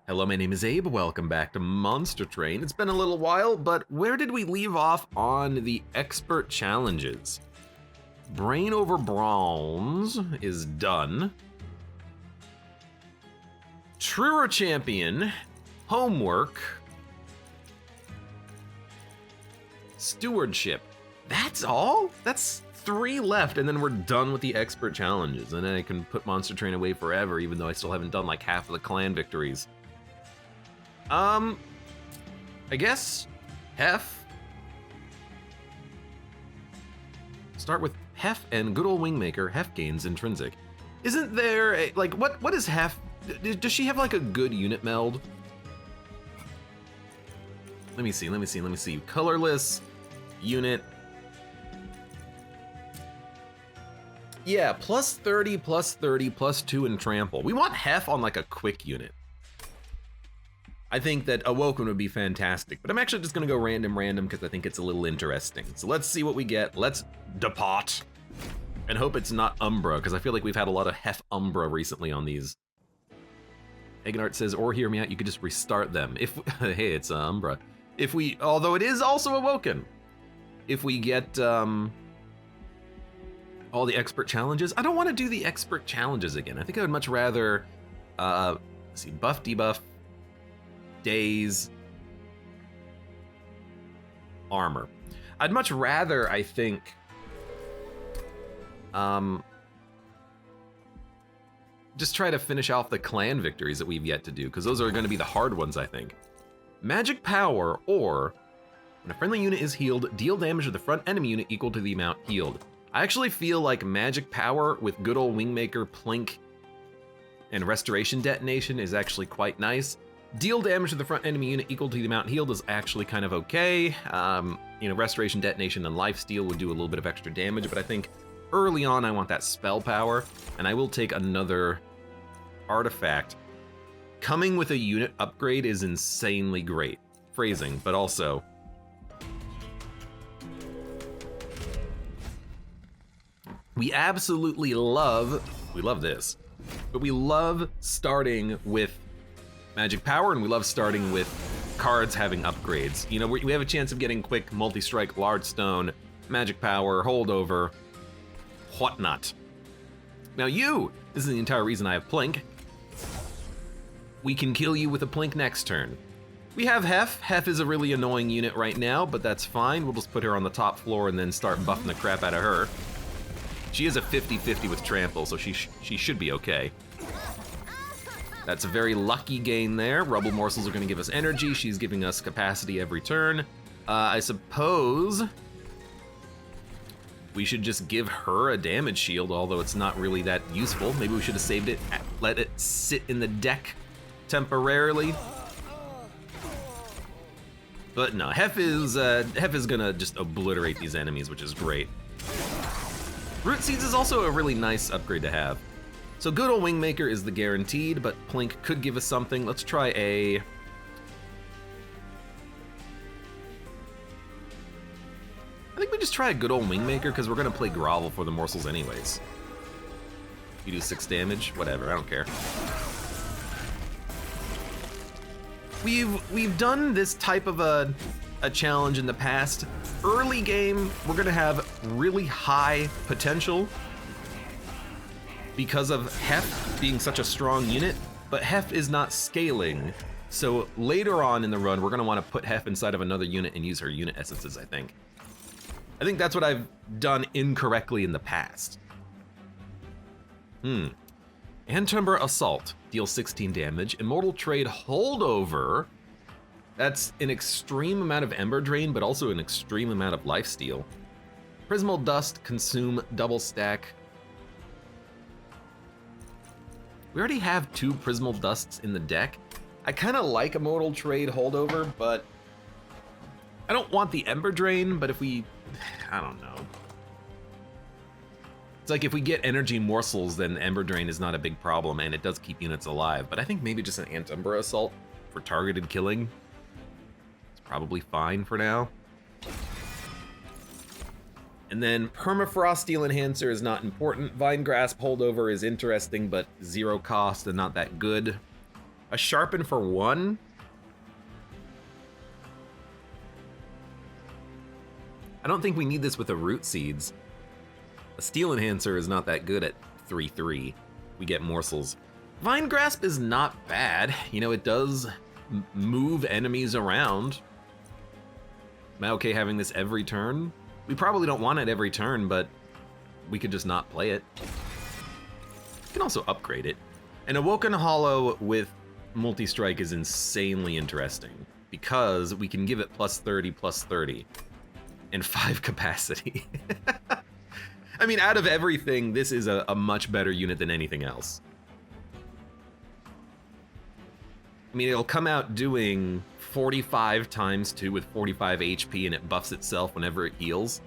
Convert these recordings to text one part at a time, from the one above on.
Hello, my name is Abe. Welcome back to Monster Train. It's been a little while, but where did we leave off on the expert challenges? Brain over bronze is done. Truer champion, homework, stewardship. That's all? That's 3 left, and then we're done with the expert challenges. And then I can put Monster Train away forever, even though I still haven't done like half of the clan victories. I guess Heph. Start with Heph and good old Wingmaker. Heph gains intrinsic. Isn't there a, like, what is Heph? Does she have like a good unit meld? Let me see. Colorless unit. Yeah, plus 30, plus 2 in trample. We want Heph on like a quick unit. I think that Awoken would be fantastic, but I'm actually just gonna go random because I think it's a little interesting. So let's see what we get. Let's depart and hope it's not Umbra, because I feel like we've had a lot of Heph Umbra recently on these. Egnart says, or hear me out, you could just restart them. If, hey, it's Umbra. If we, although it is also Awoken. If we get all the expert challenges, I don't want to do the expert challenges again. I think I would much rather, let's see, buff, debuff, days, armor. I'd much rather, I think, just try to finish off the clan victories that we've yet to do, because those are going to be the hard ones, I think. Magic power, or when a friendly unit is healed, deal damage to the front enemy unit equal to the amount healed. I actually feel like magic power with good old Wingmaker, Plink, and restoration detonation is actually quite nice. Deal damage to the front enemy unit equal to the amount healed is actually kind of okay. You know, restoration detonation and lifesteal would do a little bit of extra damage, but I think early on I want that spell power, and I will take another artifact. Coming with a unit upgrade is insanely great. Phrasing, but also we absolutely love this, but we love starting with magic power, and we love starting with cards having upgrades. You know, we have a chance of getting quick multi-strike, large stone, magic power, holdover, whatnot. Now this is the entire reason I have Plink. We can kill you with a Plink next turn. We have Heph. Heph is a really annoying unit right now, but that's fine. We'll just put her on the top floor and then start buffing the crap out of her. She is a 50-50 with trample, so she should be okay. That's a very lucky gain there. Rubble morsels are gonna give us energy. She's giving us capacity every turn. I suppose we should just give her a damage shield, although it's not really that useful. Maybe we should have saved it, let it sit in the deck temporarily. But no, Heph is gonna just obliterate these enemies, which is great. Root Seeds is also a really nice upgrade to have. So good old Wingmaker is the guaranteed, but Plink could give us something. Let's try a... I think we just try a good old Wingmaker, because we're gonna play Grovel for the morsels anyways. You do 6 damage, whatever, I don't care. We've done this type of a challenge in the past. Early game, we're gonna have really high potential because of Heph being such a strong unit, but Heph is not scaling. So later on in the run, we're gonna wanna put Heph inside of another unit and use her unit essences, I think. I think that's what I've done incorrectly in the past. Antumber Assault, deals 16 damage. Immortal Trade Holdover, that's an extreme amount of Ember Drain, but also an extreme amount of Lifesteal. Prismal Dust, consume, double stack. We already have 2 Prismal Dusts in the deck. I kind of like Immortal Trade Holdover, but I don't want the Ember Drain, but if we, I don't know. It's like if we get energy morsels, then Ember Drain is not a big problem, and it does keep units alive. But I think maybe just an Antumber Assault for targeted killing is probably fine for now. And then Permafrost Steel Enhancer is not important. Vine Grasp Holdover is interesting, but 0 cost and not that good. A sharpen for 1? I don't think we need this with the root seeds. A steel enhancer is not that good at 3-3. We get morsels. Vine grasp is not bad. You know, it does move enemies around. Am I okay having this every turn? We probably don't want it every turn, but we could just not play it. We can also upgrade it. An Awoken Hollow with multi-strike is insanely interesting because we can give it +30/+30 and 5 capacity. I mean, out of everything, this is a much better unit than anything else. I mean, it'll come out doing 45 times 2 with 45 HP, and it buffs itself whenever it heals.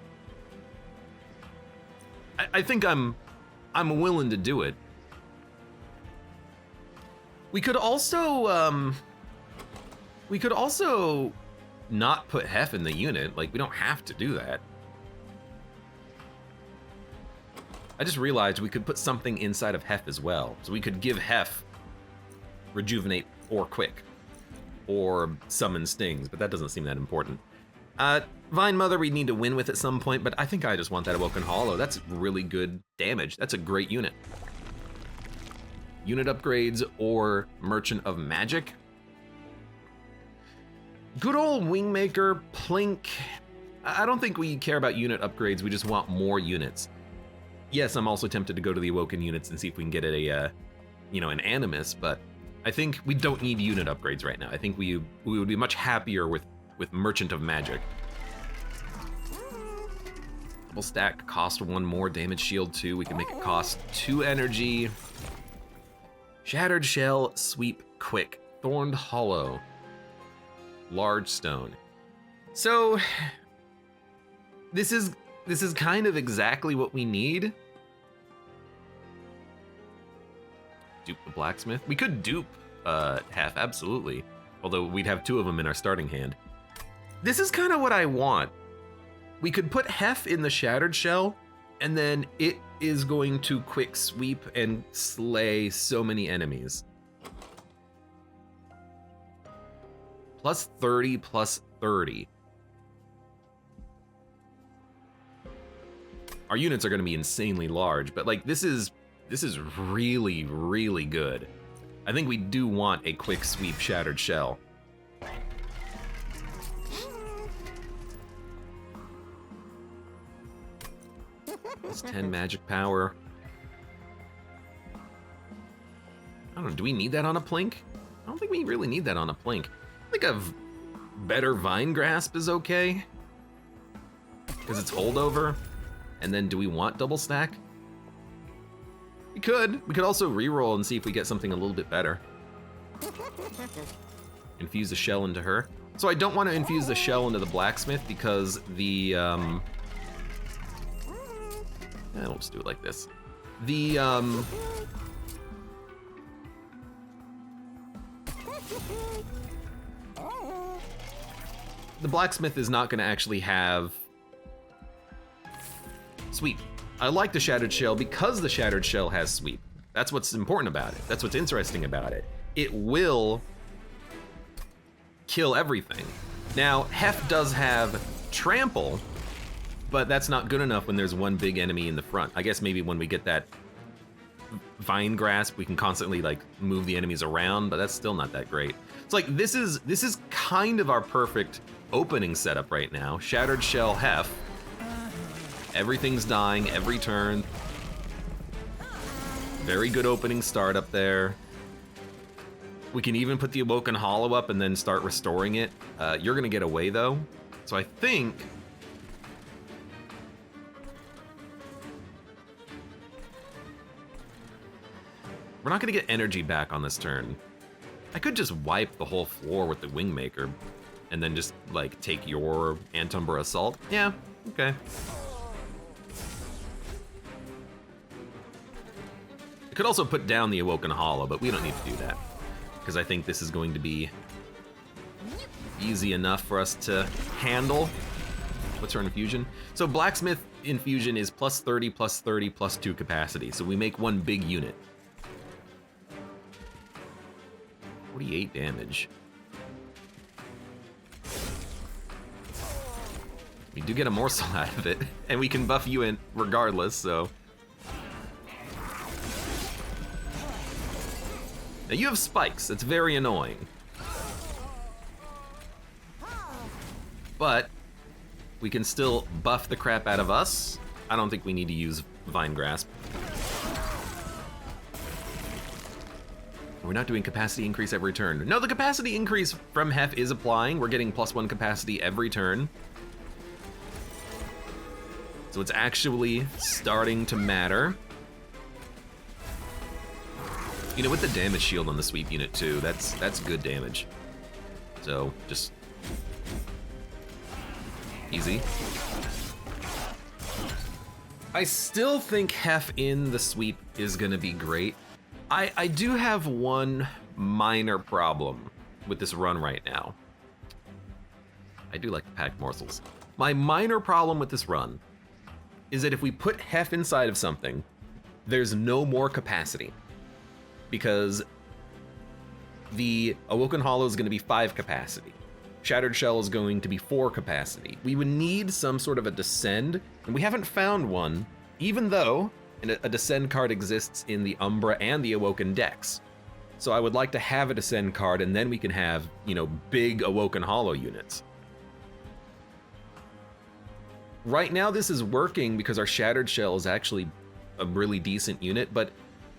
I think I'm willing to do it. We could also not put Heph in the unit. Like, we don't have to do that. I just realized we could put something inside of Heph as well. So we could give Heph Rejuvenate or Quick, or Summon Stings, but that doesn't seem that important. Vine Mother we need to win with at some point, but I think I just want that Awoken Hollow. That's really good damage. That's a great unit. Unit upgrades or Merchant of Magic. Good old Wingmaker, Plink. I don't think we care about unit upgrades, we just want more units. Yes, I'm also tempted to go to the Awoken units and see if we can get an Animus, but I think we don't need unit upgrades right now. I think we would be much happier with Merchant of Magic. Double stack, cost 1 more, damage shield 2. We can make it cost 2 energy. Shattered Shell, Sweep, Quick, Thorned Hollow, Large Stone. So this is kind of exactly what we need. Dupe the blacksmith. We could dupe Heph, absolutely. Although we'd have 2 of them in our starting hand. This is kind of what I want. We could put Heph in the Shattered Shell, and then it is going to quick sweep and slay so many enemies. +30/+30. Our units are going to be insanely large, but like this is really, really good. I think we do want a quick sweep Shattered Shell. That's 10 magic power. I don't know, do we need that on a Plink? I don't think we really need that on a Plink. I think a better Vine Grasp is okay, because it's holdover. And then do we want double stack? We could. We could also reroll and see if we get something a little bit better. Infuse the shell into her. So I don't want to infuse the shell into the blacksmith because the we'll just do it like this. The blacksmith is not going to actually have sweep. I like the Shattered Shell because the Shattered Shell has sweep. That's what's important about it. That's what's interesting about it. It will kill everything. Now, Heph does have trample, but that's not good enough when there's one big enemy in the front. I guess maybe when we get that Vine Grasp, we can constantly like move the enemies around, but that's still not that great. It's like this is kind of our perfect opening setup right now. Shattered Shell Heph. Everything's dying every turn. Very good opening start up there. We can even put the Awoken Hollow up and then start restoring it. You're gonna get away though. So I think we're not gonna get energy back on this turn. I could just wipe the whole floor with the Wingmaker and then just like take your Antumbra Assault. Yeah, okay. I could also put down the Awoken Hollow, but we don't need to do that because I think this is going to be easy enough for us to handle. What's her infusion? So Blacksmith infusion is +30/+30/+2 capacity, so we make one big unit. 48 damage. We do get a morsel out of it, and we can buff you in regardless, so. Now you have spikes, that's very annoying. But we can still buff the crap out of us. I don't think we need to use Vine Grasp. We're not doing capacity increase every turn. No, the capacity increase from Heph is applying. We're getting +1 capacity every turn. So it's actually starting to matter. You know, with the damage shield on the sweep unit too, that's good damage. So just easy. I still think Heph in the sweep is gonna be great. I do have one minor problem with this run right now. I do like to pack morsels. My minor problem with this run is that if we put Heph inside of something, there's no more capacity. Because the Awoken Hollow is gonna be 5 capacity. Shattered Shell is going to be 4 capacity. We would need some sort of a descend, and we haven't found one, even though a descend card exists in the Umbra and the Awoken decks. So I would like to have a descend card, and then we can have, you know, big Awoken Hollow units. Right now this is working because our Shattered Shell is actually a really decent unit, but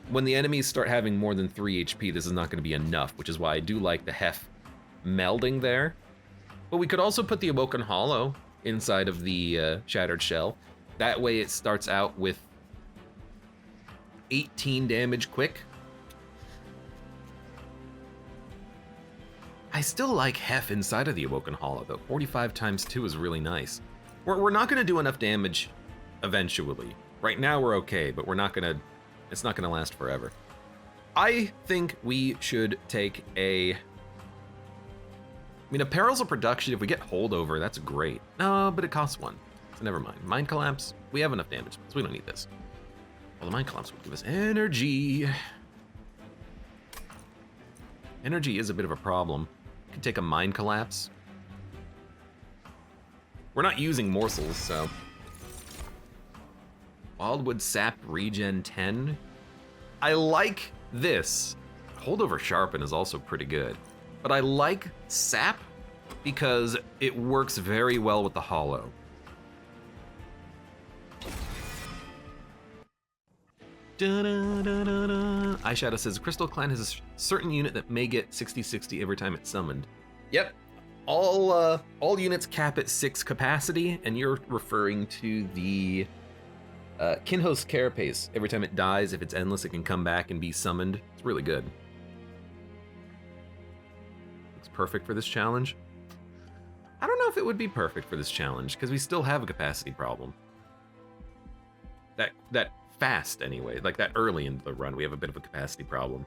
when the enemies start having more than 3 HP, this is not gonna be enough, which is why I do like the Heph melding there. But we could also put the Awoken Hollow inside of the Shattered Shell. That way it starts out with 18 damage quick. I still like Heph inside of the Awoken Hollow though. 45 times 2 is really nice. We're not gonna do enough damage eventually. Right now we're okay, but it's not gonna last forever. I think we should take a Perils of Production, if we get Holdover, that's great. No, but it costs 1, so never mind. Mind Collapse, we have enough damage, so we don't need this. Well, the Mind Collapse would give us energy. Energy is a bit of a problem. We could take a Mind Collapse. We're not using morsels, so. Wildwood Sap Regen 10. I like this. Holdover Sharpen is also pretty good. But I like Sap because it works very well with the Hollow. Eyeshadow says, Crystal Clan has a certain unit that may get 60-60 every time it's summoned. Yep, all units cap at 6 capacity, and you're referring to the Kinhost Carapace. Every time it dies, if it's endless, it can come back and be summoned. It's really good. Looks perfect for this challenge. I don't know if it would be perfect for this challenge, because we still have a capacity problem. That fast anyway, like that early into the run, we have a bit of a capacity problem.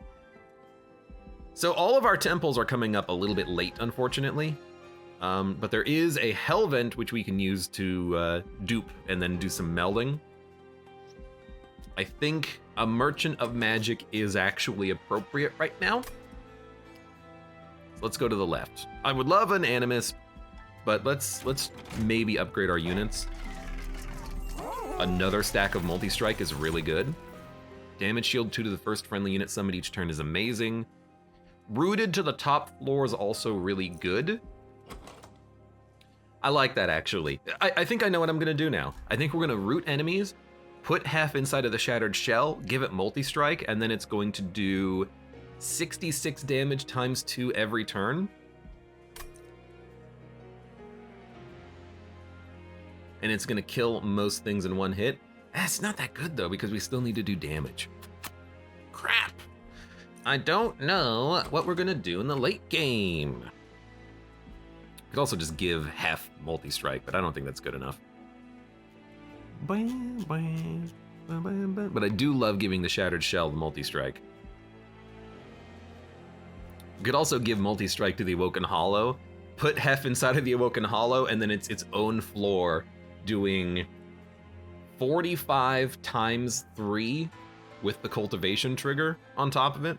So all of our temples are coming up a little bit late, unfortunately. But there is a Hell Vent which we can use to dupe and then do some melding. I think a Merchant of Magic is actually appropriate right now. So let's go to the left. I would love an Animus, but let's maybe upgrade our units. Another stack of Multi-Strike is really good. Damage shield 2 to the first friendly unit summoned each turn is amazing. Rooted to the top floor is also really good. I like that, actually. I think I know what I'm gonna do now. I think we're gonna root enemies, put Heph inside of the Shattered Shell, give it Multi-Strike, and then it's going to do 66 damage times 2 every turn. And it's gonna kill most things in one hit. That's not that good though, because we still need to do damage. Crap. I don't know what we're gonna do in the late game. Could also just give Heph Multi-Strike, but I don't think that's good enough. But I do love giving the Shattered Shell the Multi-Strike. You could also give Multi-Strike to the Awoken Hollow, put Heph inside of the Awoken Hollow, and then it's its own floor doing 45 times 3 with the cultivation trigger on top of it.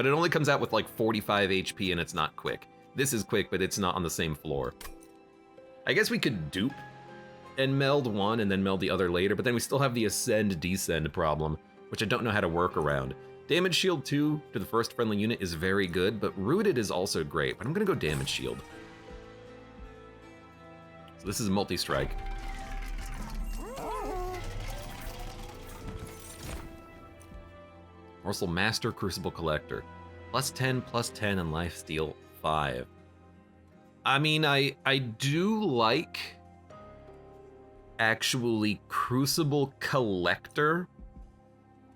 but it only comes out with like 45 HP and it's not quick. This is quick, but it's not on the same floor. I guess we could dupe and meld one and then meld the other later, but then we still have the ascend-descend problem, which I don't know how to work around. Damage shield 2 to the first friendly unit is very good, but rooted is also great, but I'm gonna go damage shield. So this is multi-strike. Morsel Master, Crucible Collector. +10, and lifesteal 5. I mean, I do like actually Crucible Collector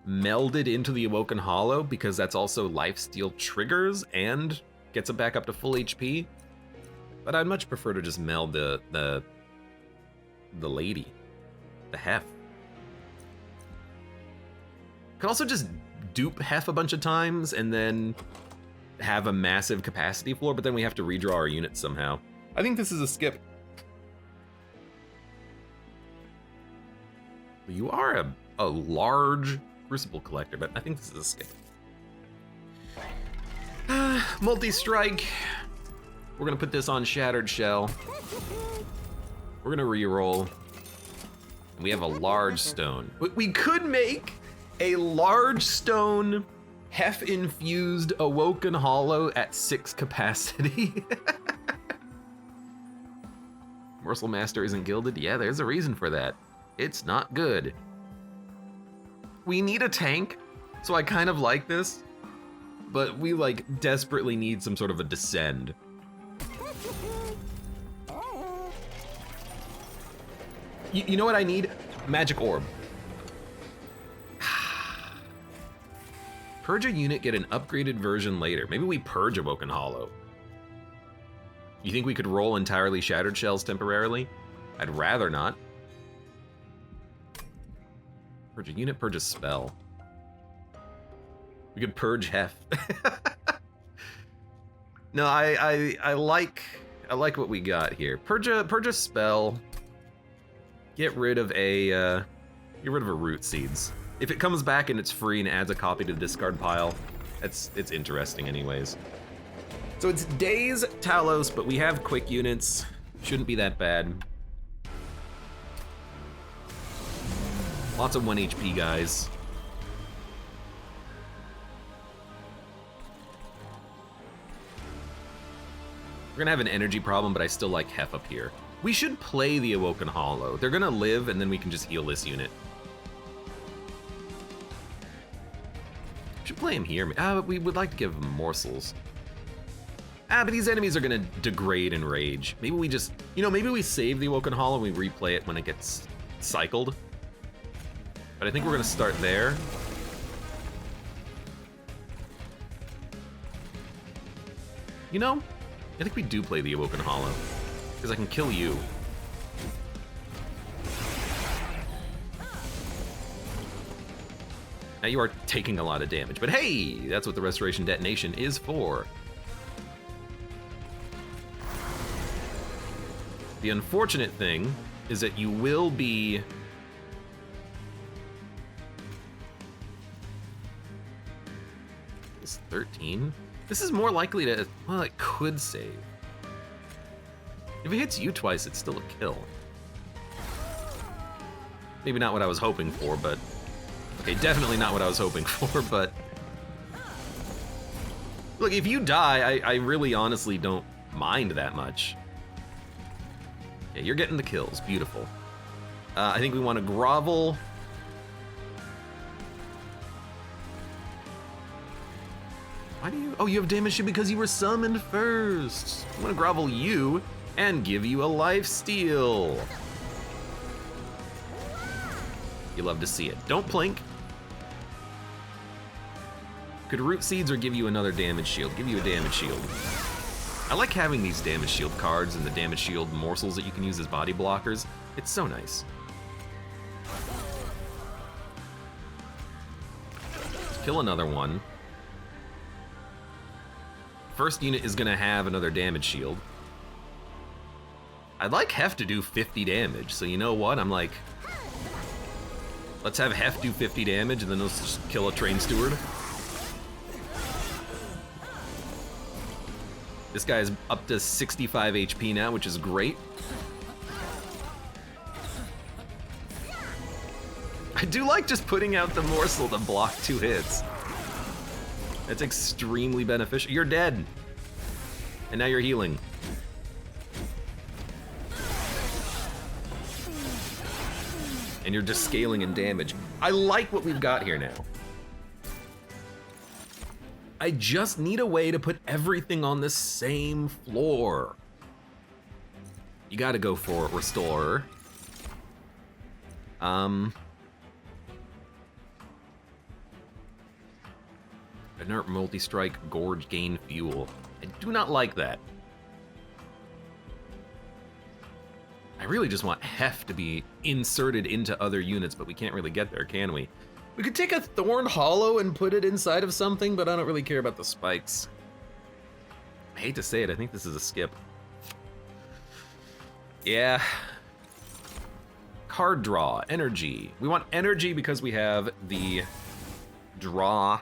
melded into the Awoken Hollow, because that's also lifesteal triggers and gets it back up to full HP. But I'd much prefer to just meld the lady, the Heph. Could also just dupe Heph a bunch of times and then have a massive capacity floor, but then we have to redraw our units somehow. I think this is a skip. You are a large Crucible Collector, but I think this is a skip. Multi-strike. We're gonna put this on Shattered Shell. We're gonna reroll. We have a large stone. We could make a large stone Heph-infused Awoken Hollow at 6 capacity. Morsel Master isn't gilded? Yeah, there's a reason for that. It's not good. We need a tank, so I kind of like this, but we like desperately need some sort of a descend. You know what I need? Magic Orb. Purge a unit, get an upgraded version later. Maybe we purge Awoken Hollow. You think we could roll entirely Shattered Shells temporarily? I'd rather not. Purge a unit, purge a spell. We could purge Heph. No, I like what we got here. Purge a spell. Get rid of a root seeds. If it comes back and it's free and adds a copy to the discard pile, it's interesting anyways. So it's Days, Talos, but we have quick units. Shouldn't be that bad. Lots of 1 HP guys. We're gonna have an energy problem, but I still like Heph up here. We should play the Awoken Hollow. They're gonna live, and then we can just heal this unit. Should play him here. But we would like to give him morsels. But these enemies are gonna degrade and rage. Maybe we just, maybe we save the Awoken Hollow and we replay it when it gets cycled. But I think we're gonna start there. I think we do play the Awoken Hollow, because I can kill you. Now you are taking a lot of damage, but hey, that's what the Restoration Detonation is for. The unfortunate thing is that you will be... It's 13. This is more likely to, well, it could save. If it hits you twice, it's still a kill. Maybe not what I was hoping for, but... Okay, definitely not what I was hoping for, but... Look, if you die, I really honestly don't mind that much. Okay, you're getting the kills. Beautiful. I think we want to grovel. Why do you... Oh, you have damage shield because you were summoned first. I'm gonna grovel you and give you a lifesteal. You love to see it. Don't plink. Could root seeds or give you another damage shield? Give you a damage shield. I like having these damage shield cards and the damage shield morsels that you can use as body blockers. It's so nice. Let's kill another one. First unit is gonna have another damage shield. I'd like Heph to do 50 damage, so you know what? I'm like, let's have Heph do 50 damage and then let's just kill a train steward. This guy is up to 65 HP now, which is great. I do like just putting out the morsel to block 2 hits. That's extremely beneficial. You're dead. And now you're healing. And you're just scaling in damage. I like what we've got here now. I just need a way to put everything on the same floor. You gotta go for Restorer. Inert multi-strike, gorge, gain fuel. I do not like that. I really just want Heph to be inserted into other units, but we can't really get there, can we? We could take a Thorn Hollow and put it inside of something, but I don't really care about the spikes. I hate to say it, I think this is a skip. Yeah. Card draw, energy. We want energy because we have the draw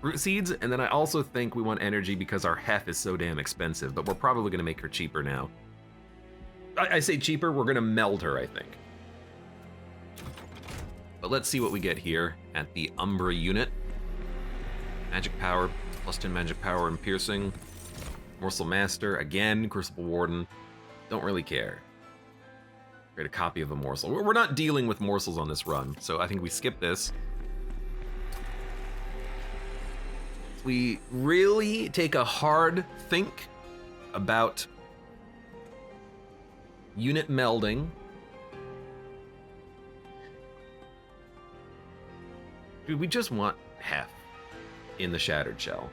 root seeds, and then I also think we want energy because our Heph is so damn expensive, but we're probably gonna make her cheaper now. I say cheaper, we're gonna meld her, I think. But let's see what we get here at the Umbra unit. Magic power, plus 10 magic power and piercing. Morsel Master, again, Crucible Warden. Don't really care. Create a copy of a morsel. We're not dealing with morsels on this run, so I think we skip this. We really take a hard think about unit melding. Dude, we just want Heph in the Shattered Shell.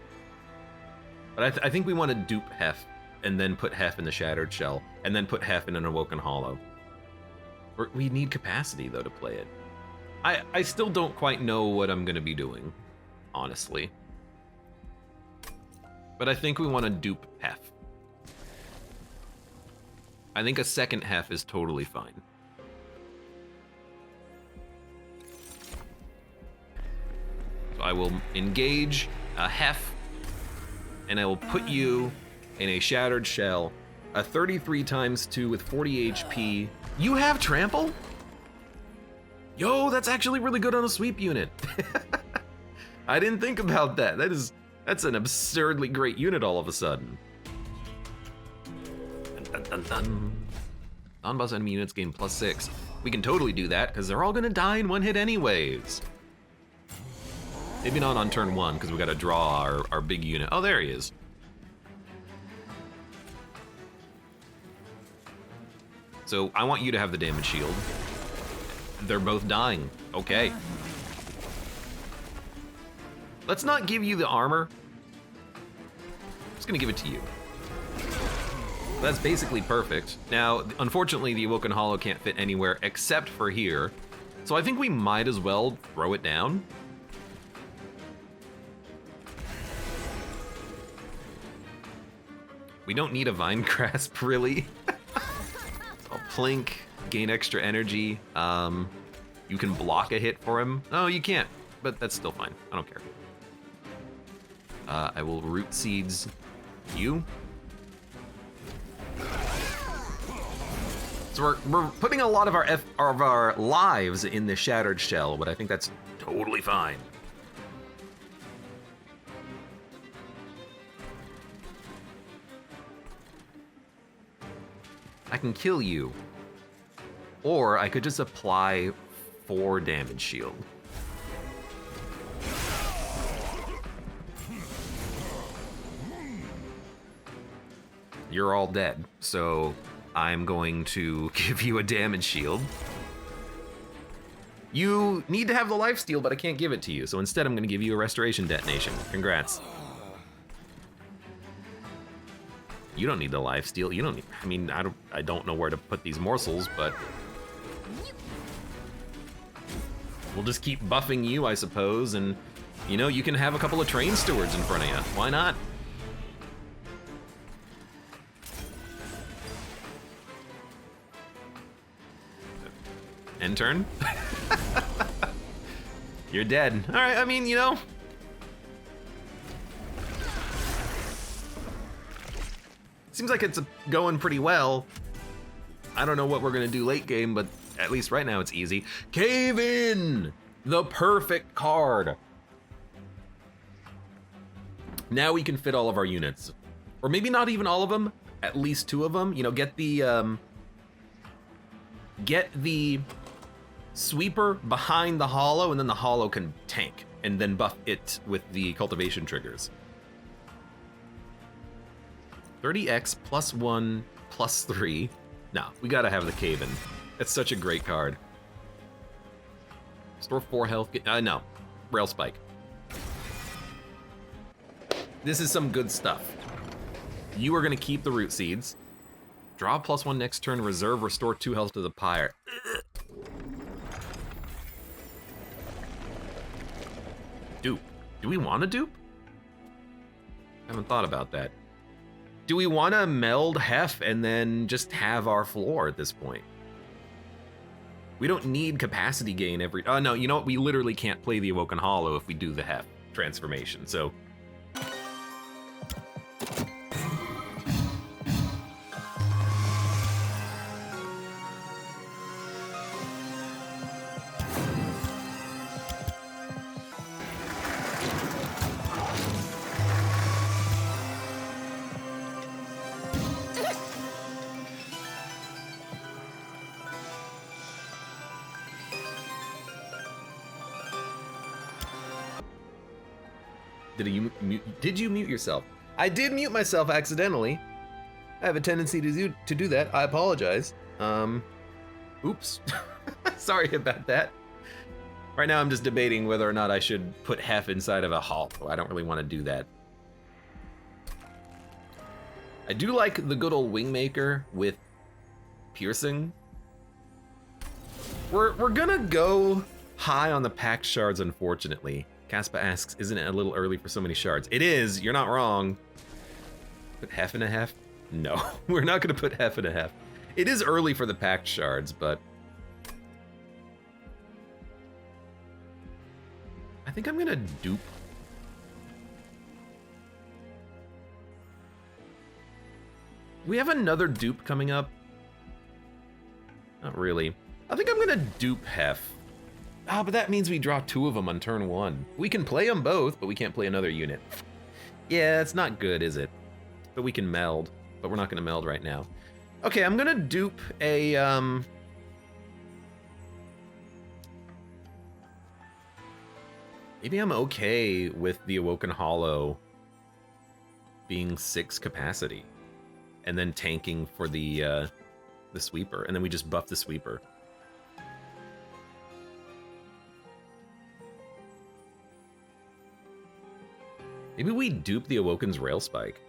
But I think we want to dupe Heph and then put Heph in the Shattered Shell and then put Heph in an Awoken Hollow. We need capacity, though, to play it. I still don't quite know what I'm going to be doing, honestly. But I think we want to dupe Heph. I think a second Heph is totally fine. So I will engage a Heph, and I will put you in a Shattered Shell, a 33 times 2 with 40 HP. You have trample? Yo, that's actually really good on a sweep unit. I didn't think about that. That's an absurdly great unit all of a sudden. Dun, dun, dun, dun. Non-boss enemy units gain +6. We can totally do that because they're all gonna die in one hit anyways. Maybe not on turn 1 because we gotta draw our big unit. Oh, there he is. So I want you to have the damage shield. They're both dying. Okay. Let's not give you the armor. I'm just gonna give it to you. That's basically perfect. Now, unfortunately, the Awoken Hollow can't fit anywhere except for here. So I think we might as well throw it down. We don't need a Vine Grasp, really. I'll plink, gain extra energy. You can block a hit for him. No, you can't, but that's still fine. I don't care. I will Root Seeds you. So we're putting a lot of our lives in the Shattered Shell, but I think that's totally fine. I can kill you. Or I could just apply 4 damage shield. You're all dead, so I'm going to give you a damage shield. You need to have the lifesteal, but I can't give it to you, so instead I'm gonna give you a restoration detonation. Congrats. You don't need the lifesteal. You don't need, I mean, I don't know where to put these morsels, but we'll just keep buffing you, I suppose, and you know, you can have a couple of train stewards in front of you. Why not? End turn? You're dead. All right, I mean, you know, Seems like it's going pretty well. I don't know what we're gonna do late game, but at least right now it's easy. Cave in! The perfect card. Now we can fit all of our units. Or maybe not even all of them, at least 2 of them. You know, get the sweeper behind the hollow, and then the hollow can tank, and then buff it with the cultivation triggers. 30x +1 +3. No, we gotta have the cave in. It's such a great card. Restore 4 health. No, rail spike. This is some good stuff. You are gonna keep the root seeds. Draw +1 next turn, reserve, restore 2 health to the pyre. Dupe. Do we want to dupe? I haven't thought about that. Do we want to meld Heph and then just have our floor at this point? We don't need capacity gain every... Oh, no, you know what? We literally can't play the Awoken Hollow if we do the Heph transformation, so... Did you mute yourself? I did mute myself accidentally. I have a tendency to do that. I apologize. Oops. Sorry about that. Right now I'm just debating whether or not I should put Heph inside of a hollow. I don't really want to do that. I do like the good old Wingmaker with piercing. We're gonna go high on the packed shards, unfortunately. Caspa asks, isn't it a little early for so many shards? It is, you're not wrong. Put Heph in a Heph? No, we're not gonna put Heph in a Heph. It is early for the packed shards, but... I think I'm gonna dupe. We have another dupe coming up. Not really. I think I'm gonna dupe Heph. Ah, but that means we draw 2 of them on turn 1. We can play them both, but we can't play another unit. Yeah, it's not good, is it? But we can meld, but we're not gonna meld right now. Okay, I'm gonna dupe a, maybe I'm okay with the Awoken Hollow being 6 capacity, and then tanking for the sweeper, and then we just buff the sweeper. Maybe we dupe the Awoken's Rail Spike.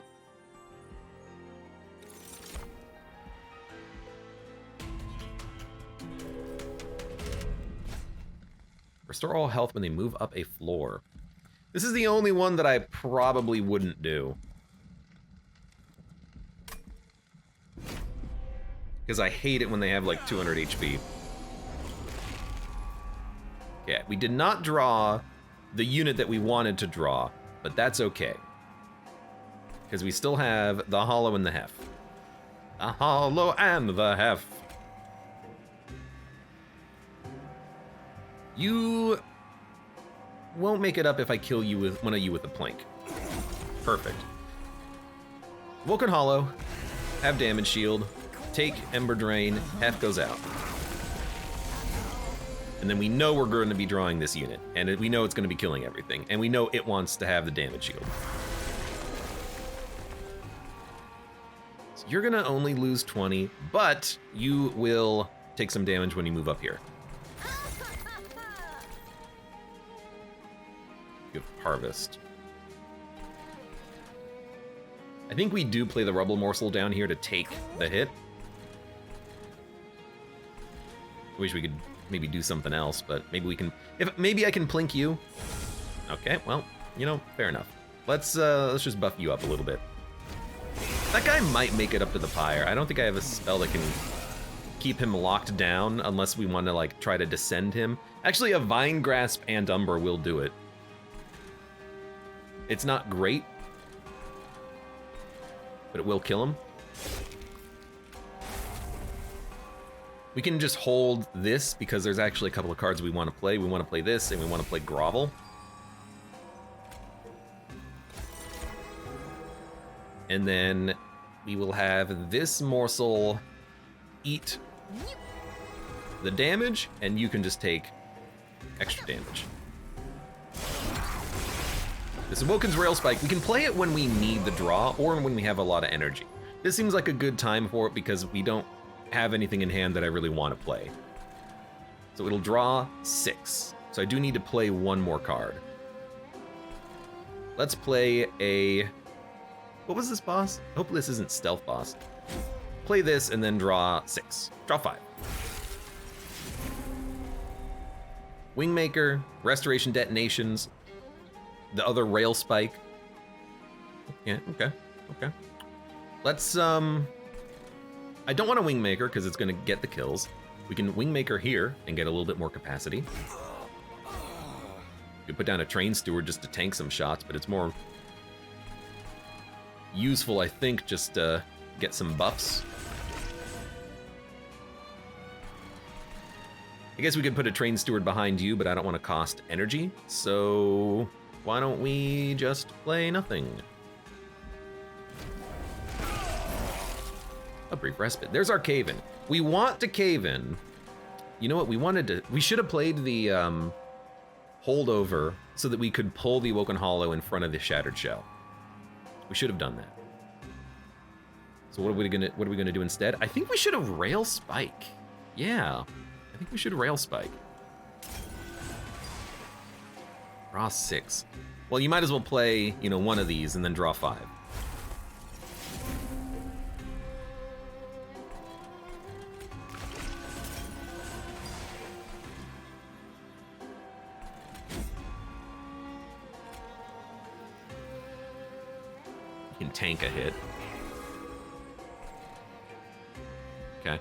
Restore all health when they move up a floor. This is the only one that I probably wouldn't do. Because I hate it when they have like 200 HP. Yeah, we did not draw the unit that we wanted to draw. But that's okay. Because we still have the hollow and the Heph. The hollow and the Heph. You won't make it up if I kill you with one of you with a plank. Perfect. Vulcan Hollow, have damage shield, take Ember Drain, Heph goes out. And then we know we're going to be drawing this unit, and we know it's going to be killing everything, and we know it wants to have the damage shield. So you're going to only lose 20, but you will take some damage when you move up here. You have Harvest. I think we do play the Rubble Morsel down here to take the hit. Wish we could maybe do something else, but maybe we can. Maybe I can plink you. Okay, well, you know, fair enough. Let's just buff you up a little bit. That guy might make it up to the pyre. I don't think I have a spell that can keep him locked down unless we want to like try to descend him. Actually, a Vine Grasp and Umber will do it. It's not great, but it will kill him. We can just hold this because there's actually a couple of cards we want to play. We want to play this and we want to play Grovel. And then we will have this morsel eat the damage, and you can just take extra damage. This Awoken's Rail Spike, we can play it when we need the draw or when we have a lot of energy. This seems like a good time for it because we don't have anything in hand that I really want to play. So it'll draw 6. So I do need to play one more card. Let's play a... What was this boss? Hopefully this isn't Stealth Boss. Play this and then draw 6. Draw 5. Wingmaker, Restoration Detonations, the other Rail Spike. Yeah, okay. Let's, I don't want a Wingmaker because it's gonna get the kills. We can Wingmaker here and get a little bit more capacity. You could put down a Train Steward just to tank some shots, but it's more useful, I think, just to get some buffs. I guess we could put a Train Steward behind you, but I don't want to cost energy, so why don't we just play nothing? A brief respite. There's our cave-in. We want to cave-in. You know what? We should have played the holdover so that we could pull the Awoken Hollow in front of the Shattered Shell. We should have done that. So what are we gonna do instead? I think we should have Rail Spike. Yeah, I think we should Rail Spike. Draw 6. Well, you might as well play, you know, one of these and then draw 5. You can tank a hit. Okay.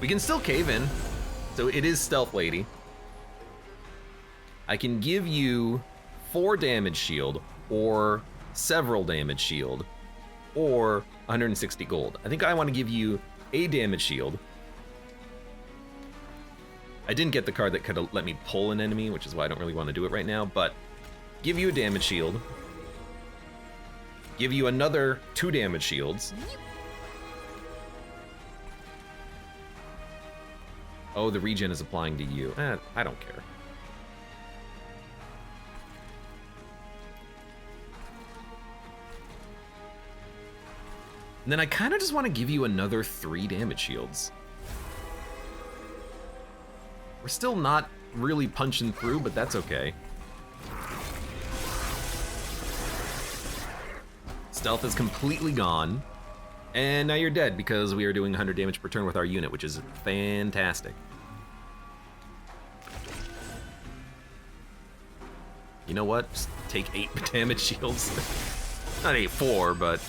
We can still cave in. So it is Stealth Lady. I can give you 4 damage shield, or several damage shield, or 160 gold. I think I want to give you a damage shield. I didn't get the card that could have let me pull an enemy, which is why I don't really want to do it right now, but give you a damage shield. Give you another 2 damage shields. Oh, the regen is applying to you. I don't care. And then I kind of just want to give you another 3 damage shields. We're still not really punching through, but that's okay. Stealth is completely gone. And now you're dead because we are doing 100 damage per turn with our unit, which is fantastic. You know what? Just take 8 damage shields. Not 4, but...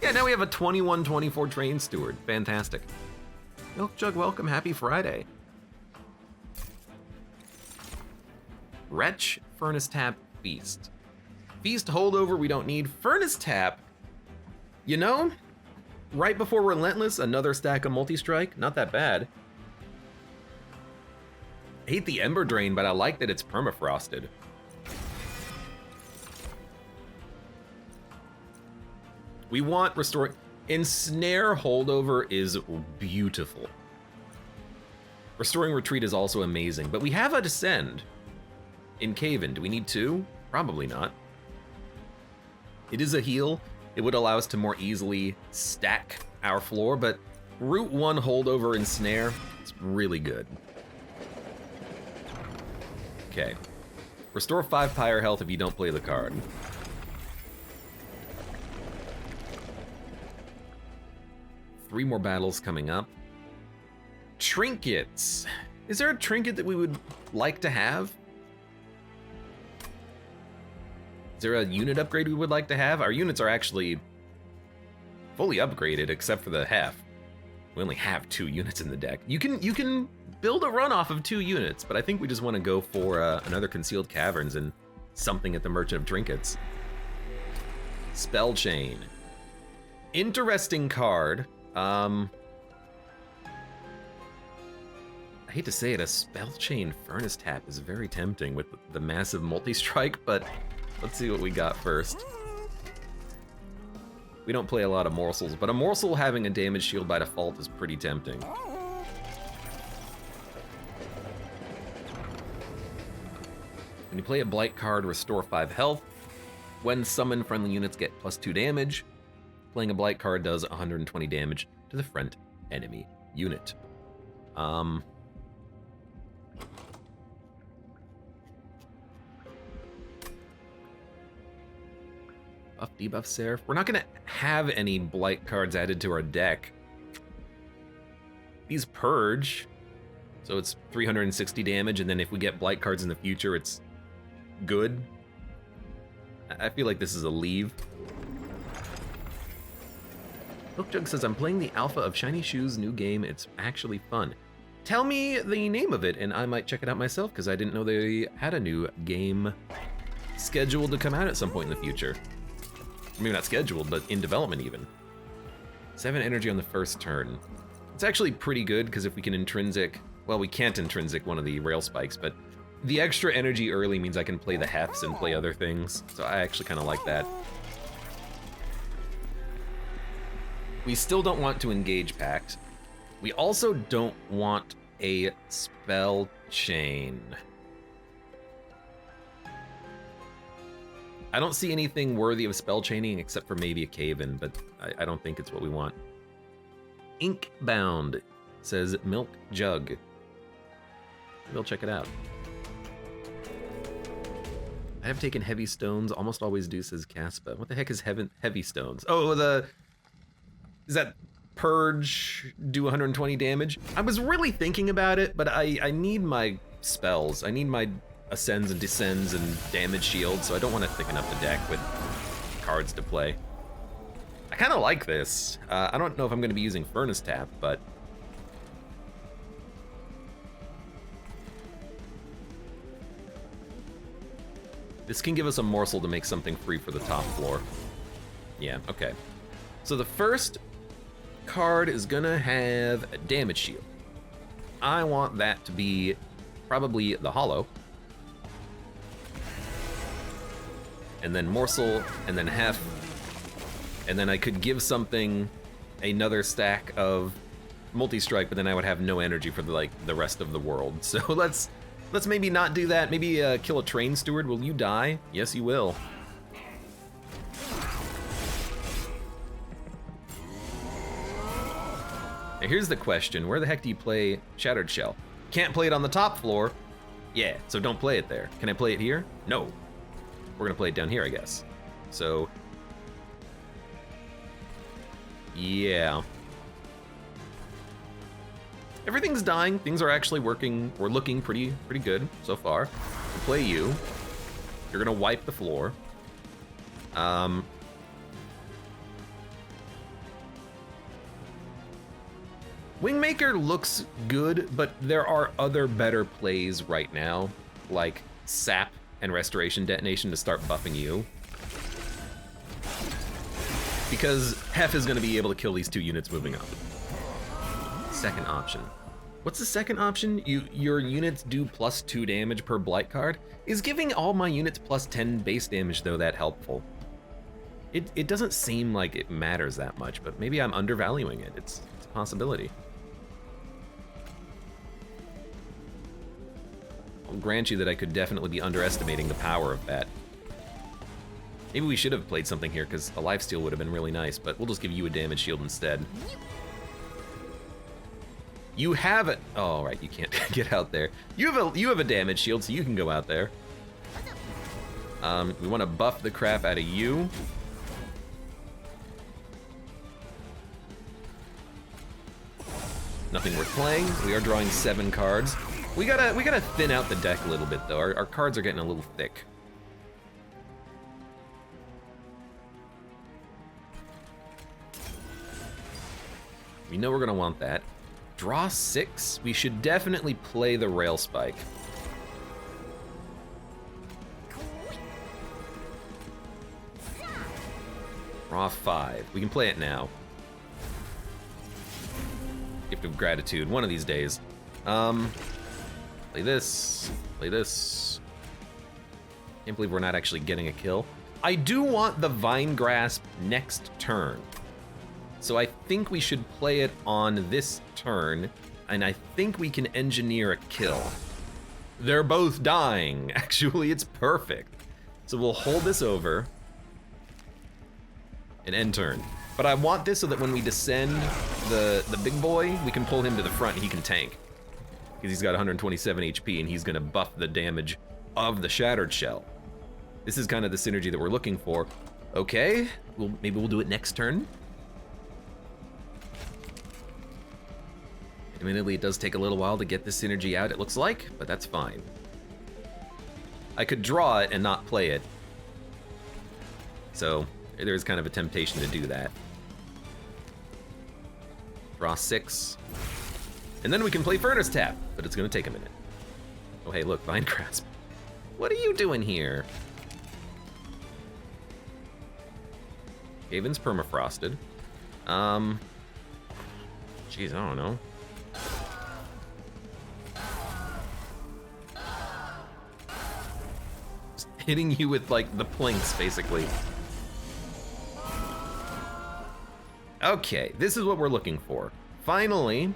Yeah, now we have a 21-24 Train Steward. Fantastic. Milk Jug, welcome. Happy Friday. Wretch, Furnace Tap, Feast. Feast, Holdover, we don't need. Furnace Tap, you know, right before Relentless, another stack of Multi-Strike. Not that bad. I hate the Ember Drain, but I like that it's permafrosted. We want Restore. Ensnare Holdover is beautiful. Restoring Retreat is also amazing, but we have a Descend in Cave-In. Do we need 2? Probably not. It is a heal. It would allow us to more easily stack our floor, but Route 1 Holdover Ensnare is really good. Okay. Restore 5 Pyre health if you don't play the card. Three more battles coming up. Trinkets. Is there a trinket that we would like to have? Is there a unit upgrade we would like to have? Our units are actually fully upgraded except for the Heph. We only have 2 units in the deck. You can build a run off of 2 units, but I think we just want to go for another Concealed Caverns and something at the Merchant of Trinkets. Spell Chain. Interesting card. I hate to say it, a Spell Chain Furnace Tap is very tempting with the massive multi-strike, but let's see what we got first. We don't play a lot of morsels, but a morsel having a damage shield by default is pretty tempting. When you play a Blight card, restore 5 health. When summoned, friendly units get +2 damage. Playing a Blight card does 120 damage to the front enemy unit. Buff debuff Seraph. We're not gonna have any Blight cards added to our deck. These purge, so it's 360 damage, and then if we get Blight cards in the future, it's good. I feel like this is a leave. Milkjug says, I'm playing the alpha of Shiny Shoes' new game. It's actually fun. Tell me the name of it, and I might check it out myself, because I didn't know they had a new game scheduled to come out at some point in the future. Maybe not scheduled, but in development even. 7 energy on the first turn. It's actually pretty good, because if we can intrinsic... Well, we can't intrinsic one of the rail spikes, but the extra energy early means I can play the Hephs and play other things, so I actually kind of like that. We still don't want to engage Pact. We also don't want a Spell Chain. I don't see anything worthy of spell chaining except for maybe a Cave-In, but I don't think it's what we want. Inkbound says Milk Jug. We'll check it out. I have taken heavy stones, almost always do, says Caspa. What the heck is heavy stones? Oh, is that purge, do 120 damage? I was really thinking about it, but I need my spells. I need my ascends and descends and damage shield, so I don't want to thicken up the deck with cards to play. I kind of like this. I don't know if I'm going to be using Furnace Tap, but this can give us a morsel to make something free for the top floor. Yeah, okay. So the first card is gonna have a damage shield. I want that to be probably the Hollow. And then Morsel, and then Heph. And then I could give something another stack of multi-strike, but then I would have no energy for the rest of the world. So let's maybe not do that. Maybe kill a Train Steward. Will you die? Yes, you will. Now here's the question. Where the heck do you play Shattered Shell? Can't play it on the top floor. Yeah, so don't play it there. Can I play it here? No. We're gonna play it down here, I guess. So, yeah. Everything's dying. Things are actually working. We're looking pretty good so far. We'll play you. You're gonna wipe the floor. Wingmaker looks good, but there are other better plays right now, like Sap and Restoration Detonation to start buffing you. Because Heph is gonna be able to kill these 2 units moving up. Second option. What's the second option? Your units do +2 damage per Blight card? Is giving all my units +10 base damage though that helpful? It doesn't seem like it matters that much, but maybe I'm undervaluing it. It's a possibility. I'll grant you that I could definitely be underestimating the power of that. Maybe we should have played something here, because a lifesteal would have been really nice, but we'll just give you a damage shield instead. You have it. Oh, right, you can't get out there. You have a damage shield, so you can go out there. We want to buff the crap out of you. Nothing worth playing. We are drawing 7 cards. We gotta thin out the deck a little bit though. Our cards are getting a little thick. We know we're gonna want that. Draw 6. We should definitely play the Rail Spike. Draw 5. We can play it now. Gift of Gratitude, one of these days. Play this, play this. Can't believe we're not actually getting a kill. I do want the Vine Grasp next turn. So I think we should play it on this turn, and I think we can engineer a kill. They're both dying. Actually, it's perfect. So we'll hold this over and end turn. But I want this so that when we descend the big boy, we can pull him to the front and he can tank. Because he's got 127 HP and he's gonna buff the damage of the Shattered Shell. This is kind of the synergy that we're looking for. Okay, maybe we'll do it next turn. Admittedly, it does take a little while to get this synergy out, it looks like, but that's fine. I could draw it and not play it. So there's kind of a temptation to do that. Draw 6. And then we can play Furnace Tap, but it's gonna take a minute. Oh hey, look, Vine Grasp. What are you doing here? Haven's permafrosted. Jeez, I don't know. Just hitting you with like the planks, basically. Okay, this is what we're looking for. Finally,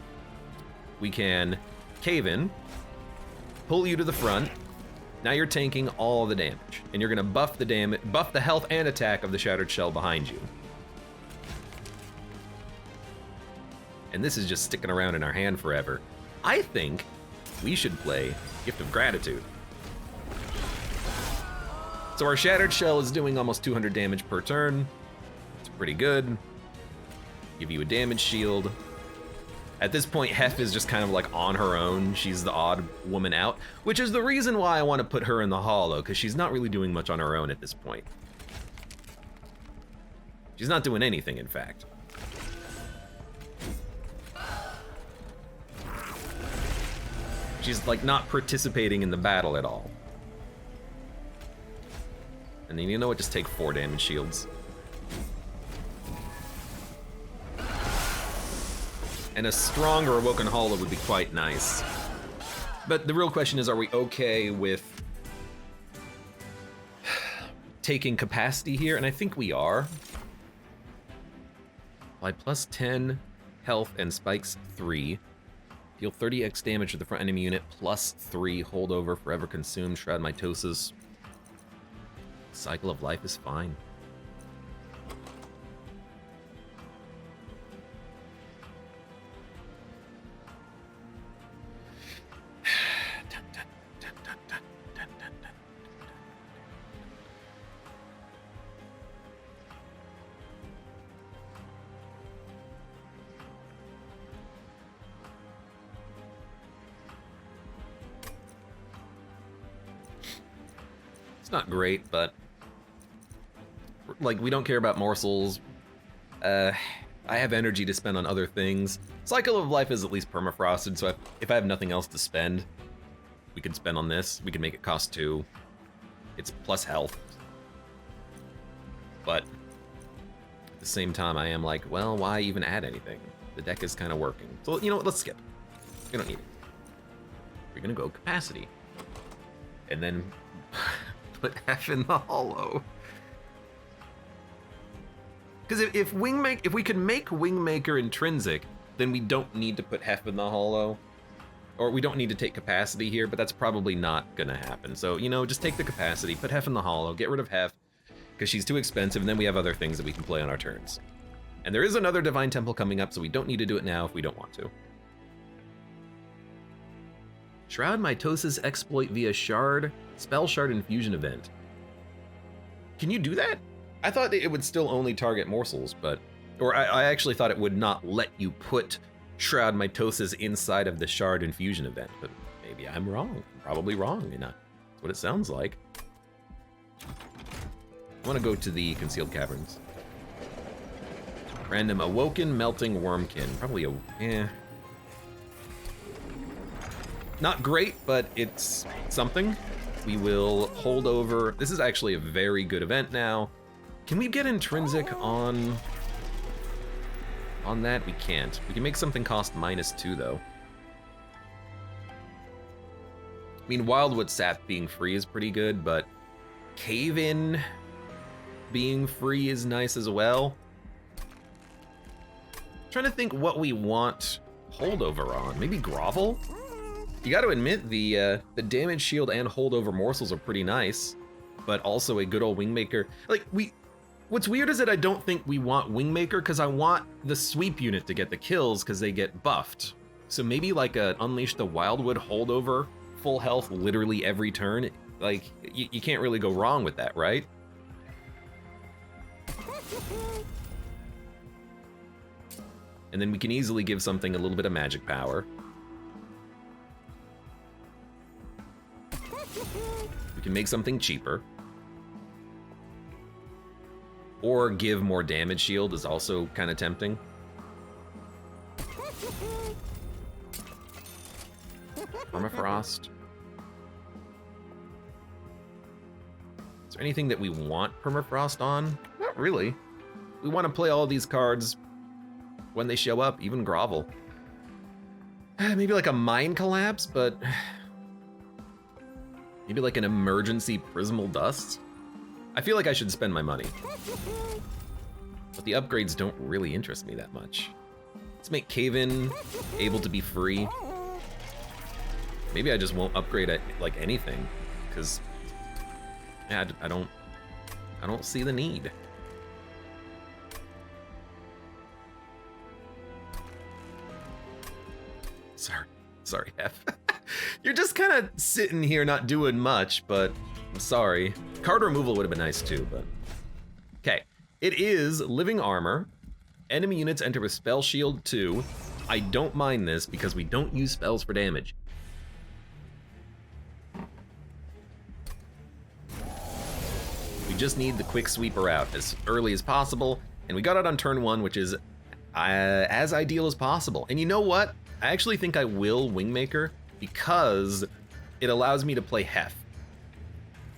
we can cave in, pull you to the front. Now you're tanking all the damage, and you're gonna buff the damage, buff the health and attack of the Shattered Shell behind you. And this is just sticking around in our hand forever. I think we should play Gift of Gratitude. So our Shattered Shell is doing almost 200 damage per turn. It's pretty good. Give you a damage shield. At this point, Heph is just kind of like on her own. She's the odd woman out, which is the reason why I want to put her in the Hollow, because she's not really doing much on her own at this point. She's not doing anything, in fact. She's like not participating in the battle at all. And then you know what, just take 4 damage shields. And a stronger Awoken Hollow would be quite nice. But the real question is, are we okay with taking capacity here? And I think we are. Apply plus 10 health and spikes 3. Deal 30x damage to the front enemy unit, plus 3 holdover, forever consumed, shroud mitosis. Cycle of life is fine. Not great, but like we don't care about morsels. I have energy to spend on other things. Cycle of life is at least permafrosted, so if I have nothing else to spend, we can spend on this. We can make it cost 2. It's plus health. But at the same time, I am like, well, why even add anything? The deck is kind of working. So you know what, let's skip. We don't need it. We're gonna go capacity. And then put Heph in the Hollow. Because if we could make Wingmaker intrinsic, then we don't need to put Heph in the Hollow. Or we don't need to take capacity here, but that's probably not gonna happen. So, you know, just take the capacity, put Heph in the Hollow, get rid of Heph, because she's too expensive, and then we have other things that we can play on our turns. And there is another Divine Temple coming up, so we don't need to do it now if we don't want to. Shroud Mitosis exploit via Shard, Spell Shard Infusion event. Can you do that? I thought that it would still only target morsels, but... Or I actually thought it would not let you put Shroud Mitosis inside of the Shard Infusion event, but maybe I'm wrong. I'm probably wrong, and that's what it sounds like. I want to go to the Concealed Caverns. Random Awoken Melting Wormkin. Probably a... Not great, but it's something. We will hold over. This is actually a very good event now. Can we get intrinsic on that? We can't. We can make something cost -2 though. I mean, Wildwood Sap being free is pretty good, but Cave-In being free is nice as well. Trying to think what we want holdover on. Maybe Grovel? You got to admit the damage shield and holdover morsels are pretty nice, but also a good old Wingmaker. Like what's weird is that I don't think we want Wingmaker because I want the sweep unit to get the kills because they get buffed. So maybe like a Unleash the Wildwood holdover, full health literally every turn. Like you can't really go wrong with that, right? And then we can easily give something a little bit of magic power. We can make something cheaper. Or give more damage shield is also kind of tempting. Permafrost. Is there anything that we want Permafrost on? Not really. We want to play all these cards when they show up, even Grovel. Maybe like a Mind Collapse, but maybe like an emergency Prismal Dust? I feel like I should spend my money. But the upgrades don't really interest me that much. Let's make Cave-In able to be free. Maybe I just won't upgrade at like anything, because yeah, I don't see the need. Sorry, Heph. You're just kind of sitting here not doing much, but I'm sorry. Card removal would have been nice too, but... Okay, it is Living Armor. Enemy units enter with Spell Shield 2. I don't mind this because we don't use spells for damage. We just need the quick sweeper out as early as possible, and we got it on turn 1, which is as ideal as possible. And you know what? I actually think I will Wingmaker because it allows me to play Heph.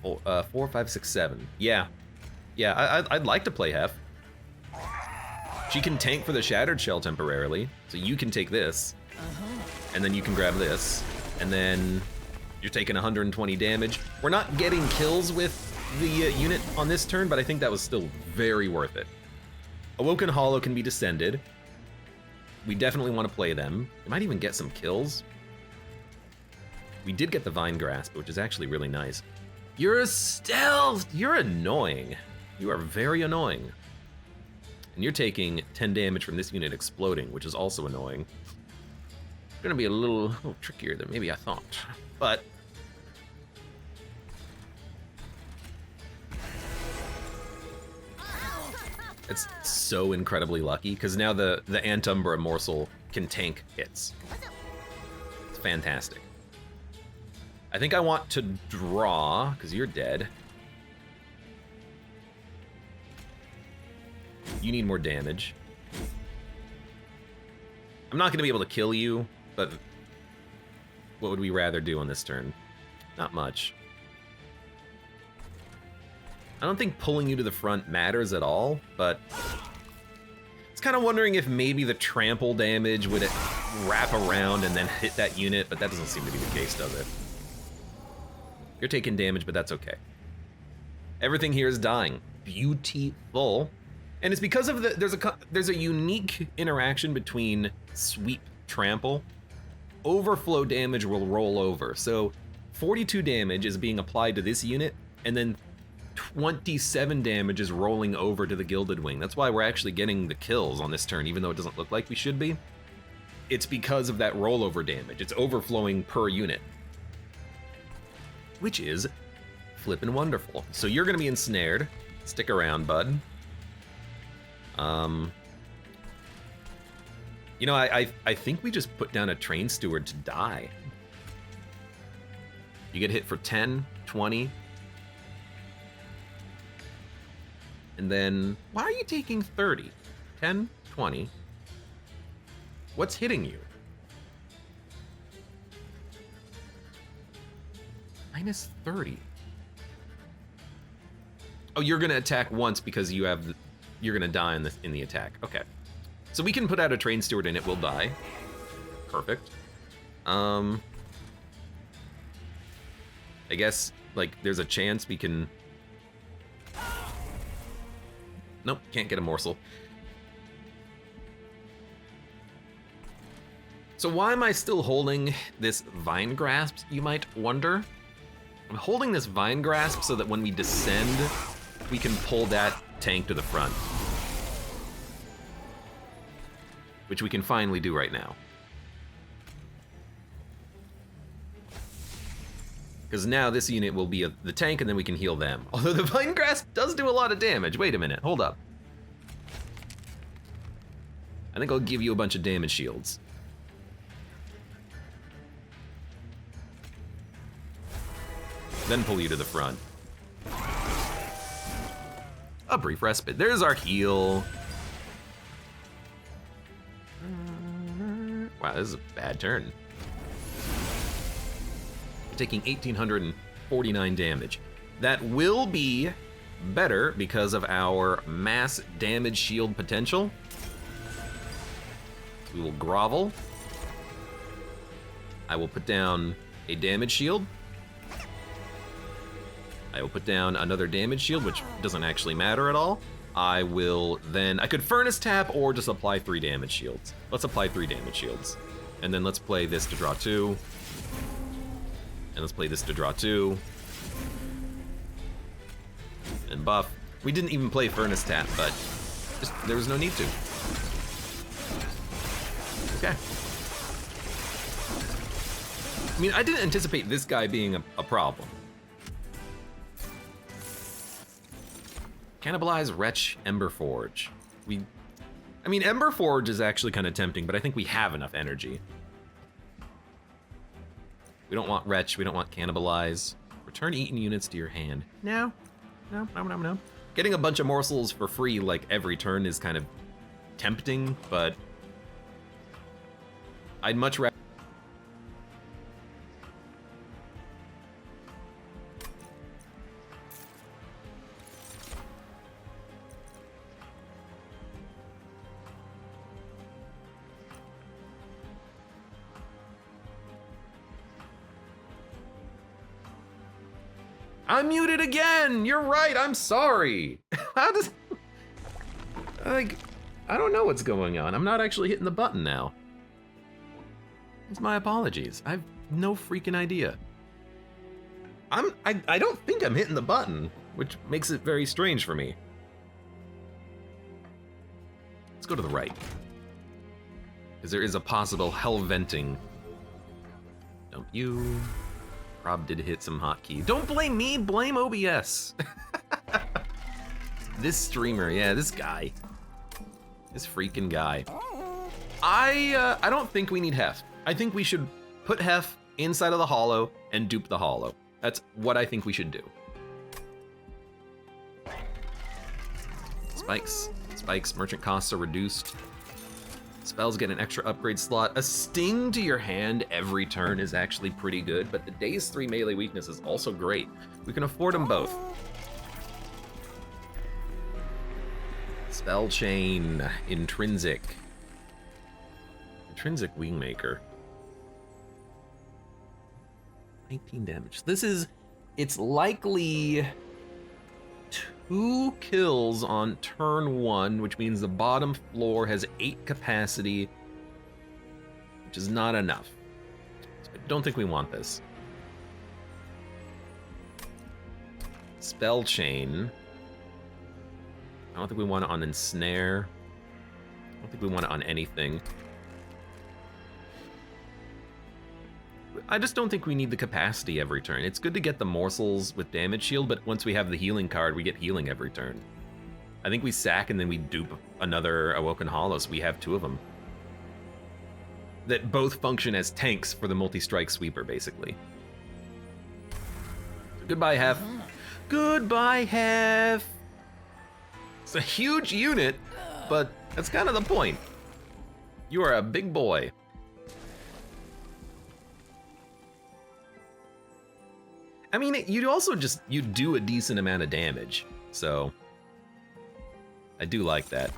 4, 5, 6, 7. Yeah, I'd like to play Heph. She can tank for the Shattered Shell temporarily, so you can take this, and then you can grab this, and then you're taking 120 damage. We're not getting kills with the unit on this turn, but I think that was still very worth it. Awoken Hollow can be descended. We definitely want to play them. We might even get some kills. We did get the Vine Grasp, which is actually really nice. You're a stealth! You're annoying. You are very annoying. And you're taking 10 damage from this unit exploding, which is also annoying. It's gonna be a little trickier than maybe I thought, but... It's so incredibly lucky, because now the Antumbra morsel can tank hits. It's fantastic. I think I want to draw, because you're dead. You need more damage. I'm not going to be able to kill you, but what would we rather do on this turn? Not much. I don't think pulling you to the front matters at all, but it's kind of wondering if maybe the trample damage would wrap around and then hit that unit, but that doesn't seem to be the case, does it? You're taking damage, but that's okay. Everything here is dying. Beautiful. And it's because of there's a unique interaction between sweep trample. Overflow damage will roll over. So 42 damage is being applied to this unit, and then 27 damage is rolling over to the Gilded Wing. That's why we're actually getting the kills on this turn, even though it doesn't look like we should be. It's because of that rollover damage. It's overflowing per unit, which is flippin' wonderful. So you're gonna be ensnared. Stick around, bud. You know, I think we just put down a Train Steward to die. You get hit for 10, 20. And then, why are you taking 30? 10, 20. What's hitting you? -30. Oh, you're gonna attack once because you're gonna die in the attack. Okay. So we can put out a train steward and it will die. Perfect. I guess, like, there's a chance we can... Nope, can't get a morsel. So why am I still holding this Vine Grasp, you might wonder? I'm holding this Vine Grasp so that when we descend, we can pull that tank to the front. Which we can finally do right now. Because now this unit will be the tank and then we can heal them. Although the Vine Grasp does do a lot of damage. Wait a minute, hold up. I think I'll give you a bunch of damage shields. Then pull you to the front. A brief respite. There's our heal. Wow, this is a bad turn. We're taking 1,849 damage. That will be better because of our mass damage shield potential. We will grovel. I will put down a damage shield. I will put down another damage shield, which doesn't actually matter at all. I will then, I could furnace tap or just apply 3 damage shields. Let's apply 3 damage shields. And then let's play this to draw 2. And let's play this to draw 2. And buff. We didn't even play furnace tap, but just, there was no need to. Okay. I mean, I didn't anticipate this guy being a problem. Cannibalize Wretch Emberforge. I mean, Emberforge is actually kind of tempting, but I think we have enough energy. We don't want Wretch, we don't want Cannibalize. Return eaten units to your hand. No. Getting a bunch of morsels for free like every turn is kind of tempting, but I'd much rather... I'm muted again! You're right, I'm sorry! How does... Like, I don't know what's going on. I'm not actually hitting the button now. It's my apologies. I have no freaking idea. I don't think I'm hitting the button, which makes it very strange for me. Let's go to the right. Because there is a possible hell venting. Don't you... Rob did hit some hotkey. Don't blame me, blame OBS. This streamer, yeah, this guy. This freaking guy. I don't think we need Heph. I think we should put Heph inside of the hollow and dupe the hollow. That's what I think we should do. Spikes. Spikes, merchant costs are reduced. Spells get an extra upgrade slot. A sting to your hand every turn is actually pretty good, but the Daze 3 melee weakness is also great. We can afford them both. Spell chain, intrinsic. Intrinsic Wingmaker. 19 damage. This is, it's likely 2 kills on turn 1, which means the bottom floor has 8 capacity, which is not enough. So I don't think we want this. Spell chain. I don't think we want it on ensnare. I don't think we want it on anything. I just don't think we need the capacity every turn. It's good to get the morsels with damage shield, but once we have the healing card, we get healing every turn. I think we sack and then we dupe another Awoken Hollow, so we have 2 of them. That both function as tanks for the multi-strike sweeper, basically. Goodbye, Heph. Goodbye, Heph. It's a huge unit, but that's kind of the point. You are a big boy. I mean, you also just, you do a decent amount of damage. so I do like that.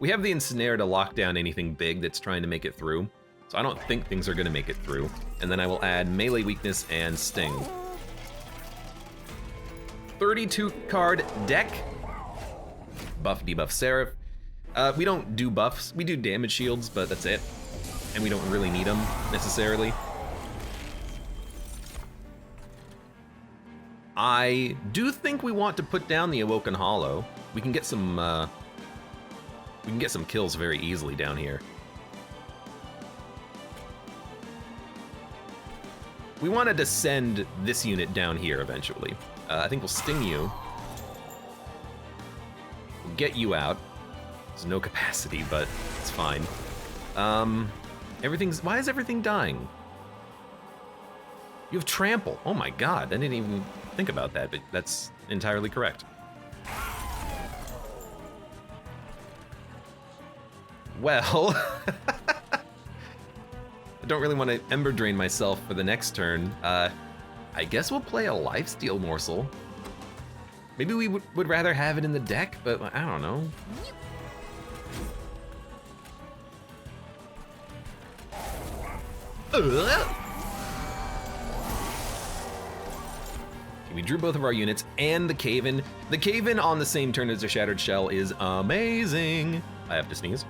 We have the Ensnare to lock down anything big that's trying to make it through, so I don't think things are going to make it through. And then I will add melee weakness and sting. 32 card deck. Buff, debuff, Seraph. We don't do buffs. We do damage shields, but that's it. And we don't really need them necessarily. I do think we want to put down the Awoken Hollow. We can get some kills very easily down here. We want to descend this unit down here eventually. I think we'll sting you. We'll get you out. There's no capacity, but it's fine. Why is everything dying? You have trample. Oh my god, I didn't even think about that, but that's entirely correct. Well, I don't really want to Ember Drain myself for the next turn. I guess we'll play a Lifesteal Morsel. Maybe we would rather have it in the deck, but I don't know. We drew both of our units and the Cave-In. The Cave-In on the same turn as the Shattered Shell is amazing. I have to sneeze.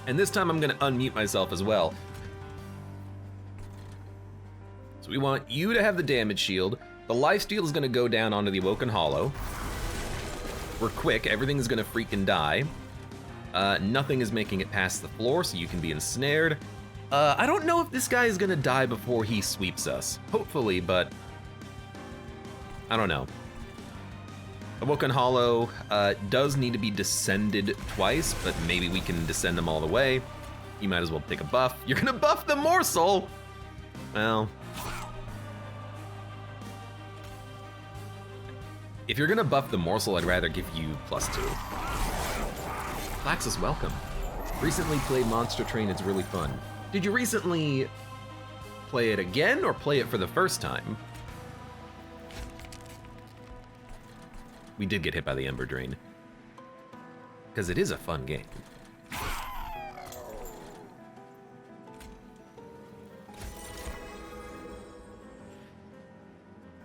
And this time I'm gonna unmute myself as well. So we want you to have the damage shield. The lifesteal is gonna go down onto the Awoken Hollow. We're quick, everything is gonna freaking die. Nothing is making it past the floor, so you can be ensnared. I don't know if this guy is gonna die before he sweeps us. Hopefully, but I don't know. Awoken Hollow does need to be descended twice, but maybe we can descend them all the way. You might as well take a buff. You're gonna buff the morsel! Well. If you're gonna buff the morsel, I'd rather give you +2. Flaxus, welcome. Recently played Monster Train, it's really fun. Did you recently play it again or play it for the first time? We did get hit by the Ember Drain. Because it is a fun game.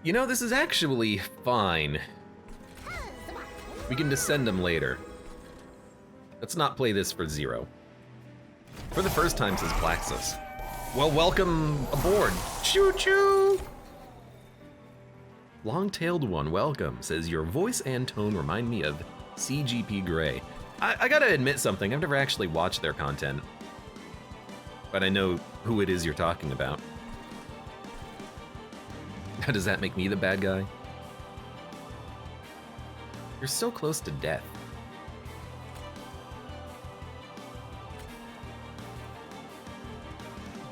You know, this is actually fine. We can descend them later. Let's not play this for 0. For the first time since Flaxus. Well, welcome aboard. Choo-choo! Long-tailed one, welcome. Says, your voice and tone remind me of CGP Grey. I gotta admit something, I've never actually watched their content. But I know who it is you're talking about. Does that make me the bad guy? You're so close to death.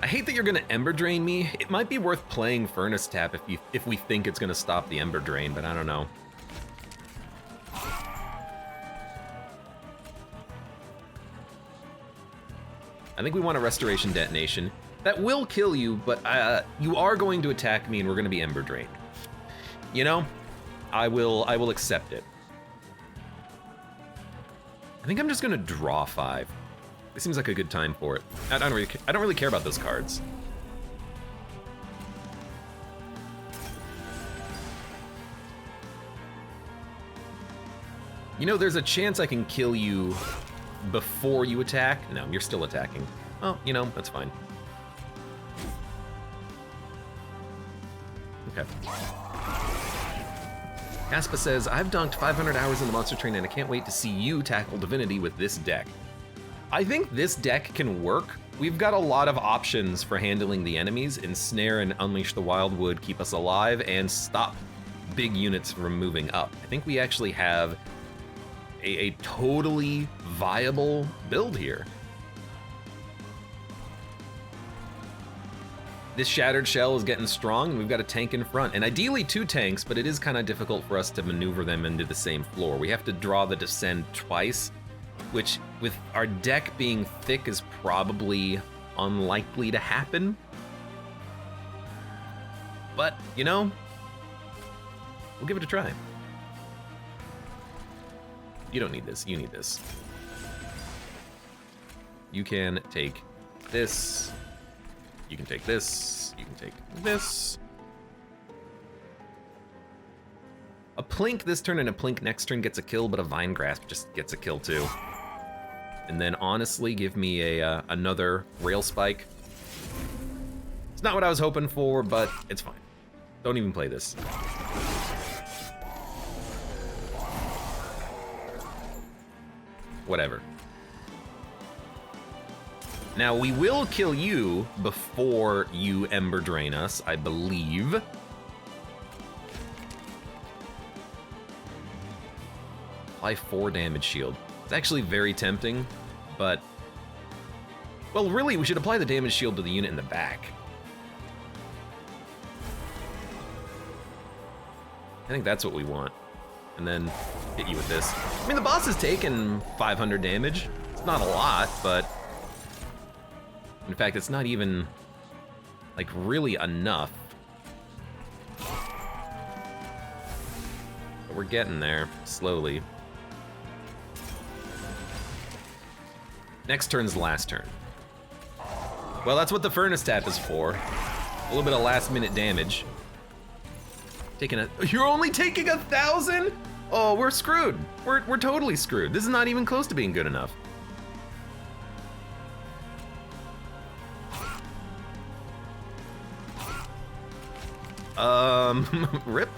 I hate that you're gonna Ember Drain me. It might be worth playing Furnace Tap if we think it's gonna stop the Ember Drain, but I don't know. I think we want a Restoration Detonation. That will kill you, but you are going to attack me and we're gonna be Ember Drained. You know, I will accept it. I think I'm just gonna draw 5. It seems like a good time for it. I don't really care about those cards. You know, there's a chance I can kill you before you attack. No, you're still attacking. Well, you know, that's fine. Okay. Caspa says, I've dunked 500 hours in the Monster Train and I can't wait to see you tackle Divinity with this deck. I think this deck can work. We've got a lot of options for handling the enemies. Ensnare and Unleash the Wildwood keep us alive and stop big units from moving up. I think we actually have a totally viable build here. This Shattered Shell is getting strong, and we've got a tank in front. And ideally 2 tanks, but it is kind of difficult for us to maneuver them into the same floor. We have to draw the Descend twice, which, with our deck being thick, is probably unlikely to happen. But, you know, We'll give it a try. You don't need this. You need this. You can take this. You can take this. You can take this. A Plink this turn and a Plink next turn gets a kill, but a Vine Grasp just gets a kill too. And then honestly, give me a another Rail Spike. It's not what I was hoping for, but it's fine. Don't even play this. Whatever. Now, we will kill you before you Ember Drain us, I believe. Apply 4 damage shield. It's actually very tempting, but... Well, really, we should apply the damage shield to the unit in the back. I think that's what we want. And then hit you with this. I mean, the boss has taken 500 damage. It's not a lot, but... In fact, it's not even, like, really enough. But we're getting there, slowly. Next turn's the last turn. Well, that's what the Furnace Tap is for. A little bit of last-minute damage. You're only taking 1,000? Oh, we're screwed. We're totally screwed. This is not even close to being good enough. Rip.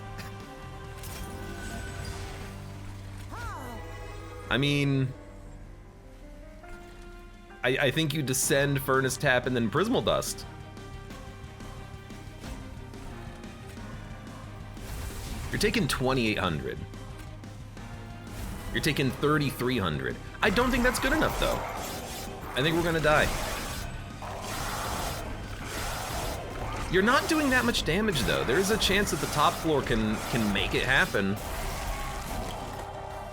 I mean, I think you descend Furnace Tap and then Prismal Dust. You're taking 2,800. You're taking 3,300. I don't think that's good enough, though. I think we're gonna die. You're not doing that much damage, though. There's a chance that the top floor can make it happen.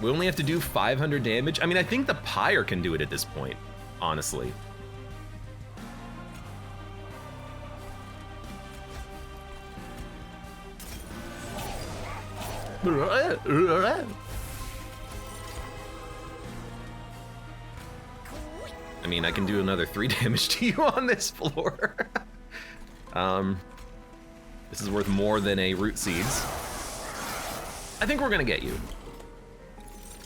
We only have to do 500 damage. I mean, I think the Pyre can do it at this point, honestly. I mean, I can do another 3 damage to you on this floor. This is worth more than a Root Seeds. I think we're gonna get you.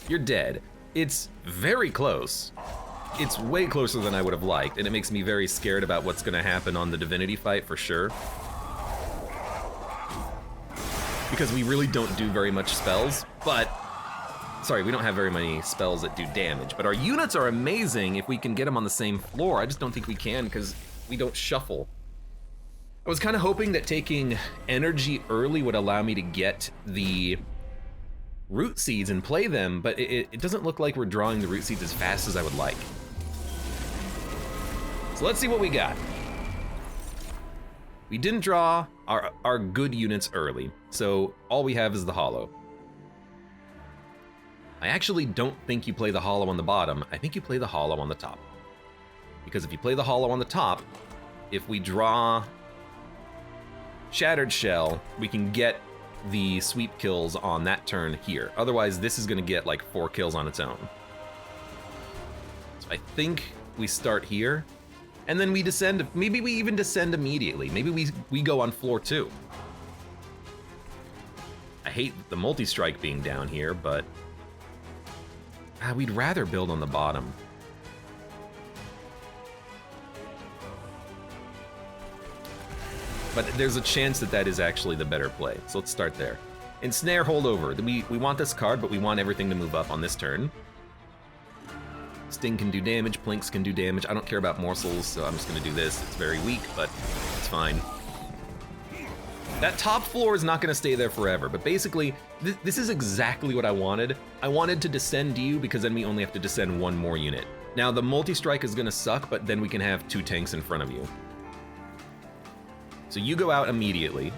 You're dead. It's very close. It's way closer than I would have liked, and it makes me very scared about what's gonna happen on the Divinity fight for sure. Because we really don't do very much spells, but... Sorry, we don't have very many spells that do damage, but our units are amazing if we can get them on the same floor. I just don't think we can because we don't shuffle. I was kind of hoping that taking energy early would allow me to get the Root Seeds and play them, but it doesn't look like we're drawing the Root Seeds as fast as I would like. So let's see what we got. We didn't draw our good units early, so all we have is the Hollow. I actually don't think you play the Hollow on the bottom. I think you play the Hollow on the top. Because if you play the Hollow on the top, if we draw Shattered Shell, we can get the sweep kills on that turn here. Otherwise, this is gonna get like 4 kills on its own. So I think we start here, and then we descend. Maybe we even descend immediately. Maybe we go on floor 2. I hate the multi-strike being down here, but we'd rather build on the bottom. But there's a chance that that is actually the better play, so let's start there. Ensnare Holdover. We want this card, but we want everything to move up on this turn. Sting can do damage, Plinks can do damage. I don't care about morsels, so I'm just gonna do this. It's very weak, but it's fine. That top floor is not gonna stay there forever, but basically, this is exactly what I wanted. I wanted to descend you because then we only have to descend 1 more unit. Now, the multi-strike is gonna suck, but then we can have 2 tanks in front of you. So you go out immediately.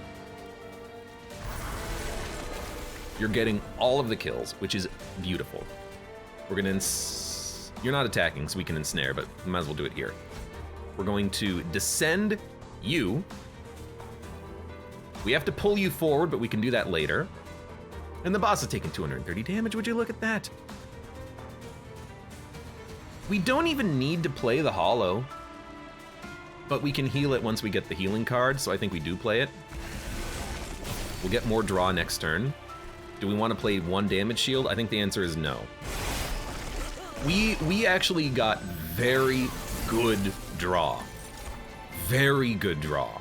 You're getting all of the kills, which is beautiful. We're gonna you're not attacking, so we can ensnare, but we might as well do it here. We're going to descend you. We have to pull you forward, but we can do that later. And the boss is taking 230 damage, would you look at that? We don't even need to play the Hollow, but we can heal it once we get the healing card, so I think we do play it. We'll get more draw next turn. Do we want to play 1 damage shield? I think the answer is no. We actually got very good draw. Very good draw.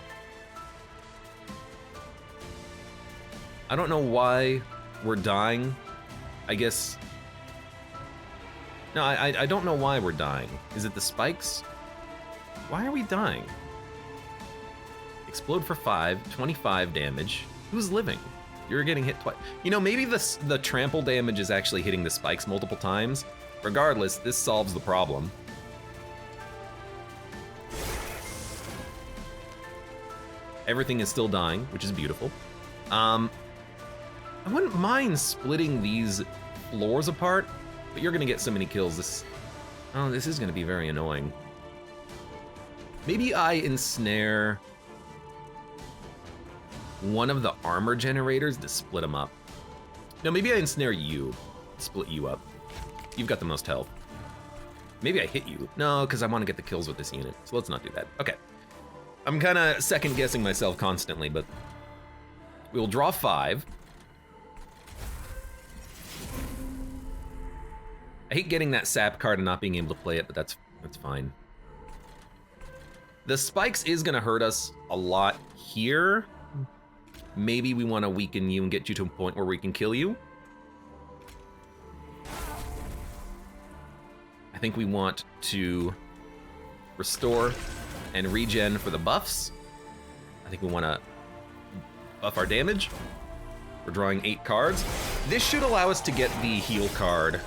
I don't know why we're dying. I guess... No, I don't know why we're dying. Is it the spikes? Why are we dying? Explode for 5, 25 damage. Who's living? You're getting hit twice. You know, maybe the trample damage is actually hitting the spikes multiple times. Regardless, this solves the problem. Everything is still dying, which is beautiful. I wouldn't mind splitting these floors apart, but you're gonna get so many kills. This is gonna be very annoying. Maybe I ensnare one of the armor generators to split them up. No, maybe I ensnare you, split you up. You've got the most health. Maybe I hit you. No, because I want to get the kills with this unit, so let's not do that. Okay. I'm kind of second guessing myself constantly, but we'll draw 5. I hate getting that sap card and not being able to play it, but that's fine. The spikes is gonna hurt us a lot here. Maybe we want to weaken you and get you to a point where we can kill you. I think we want to restore and regen for the buffs. I think we want to buff our damage. We're drawing 8 cards. This should allow us to get the heal card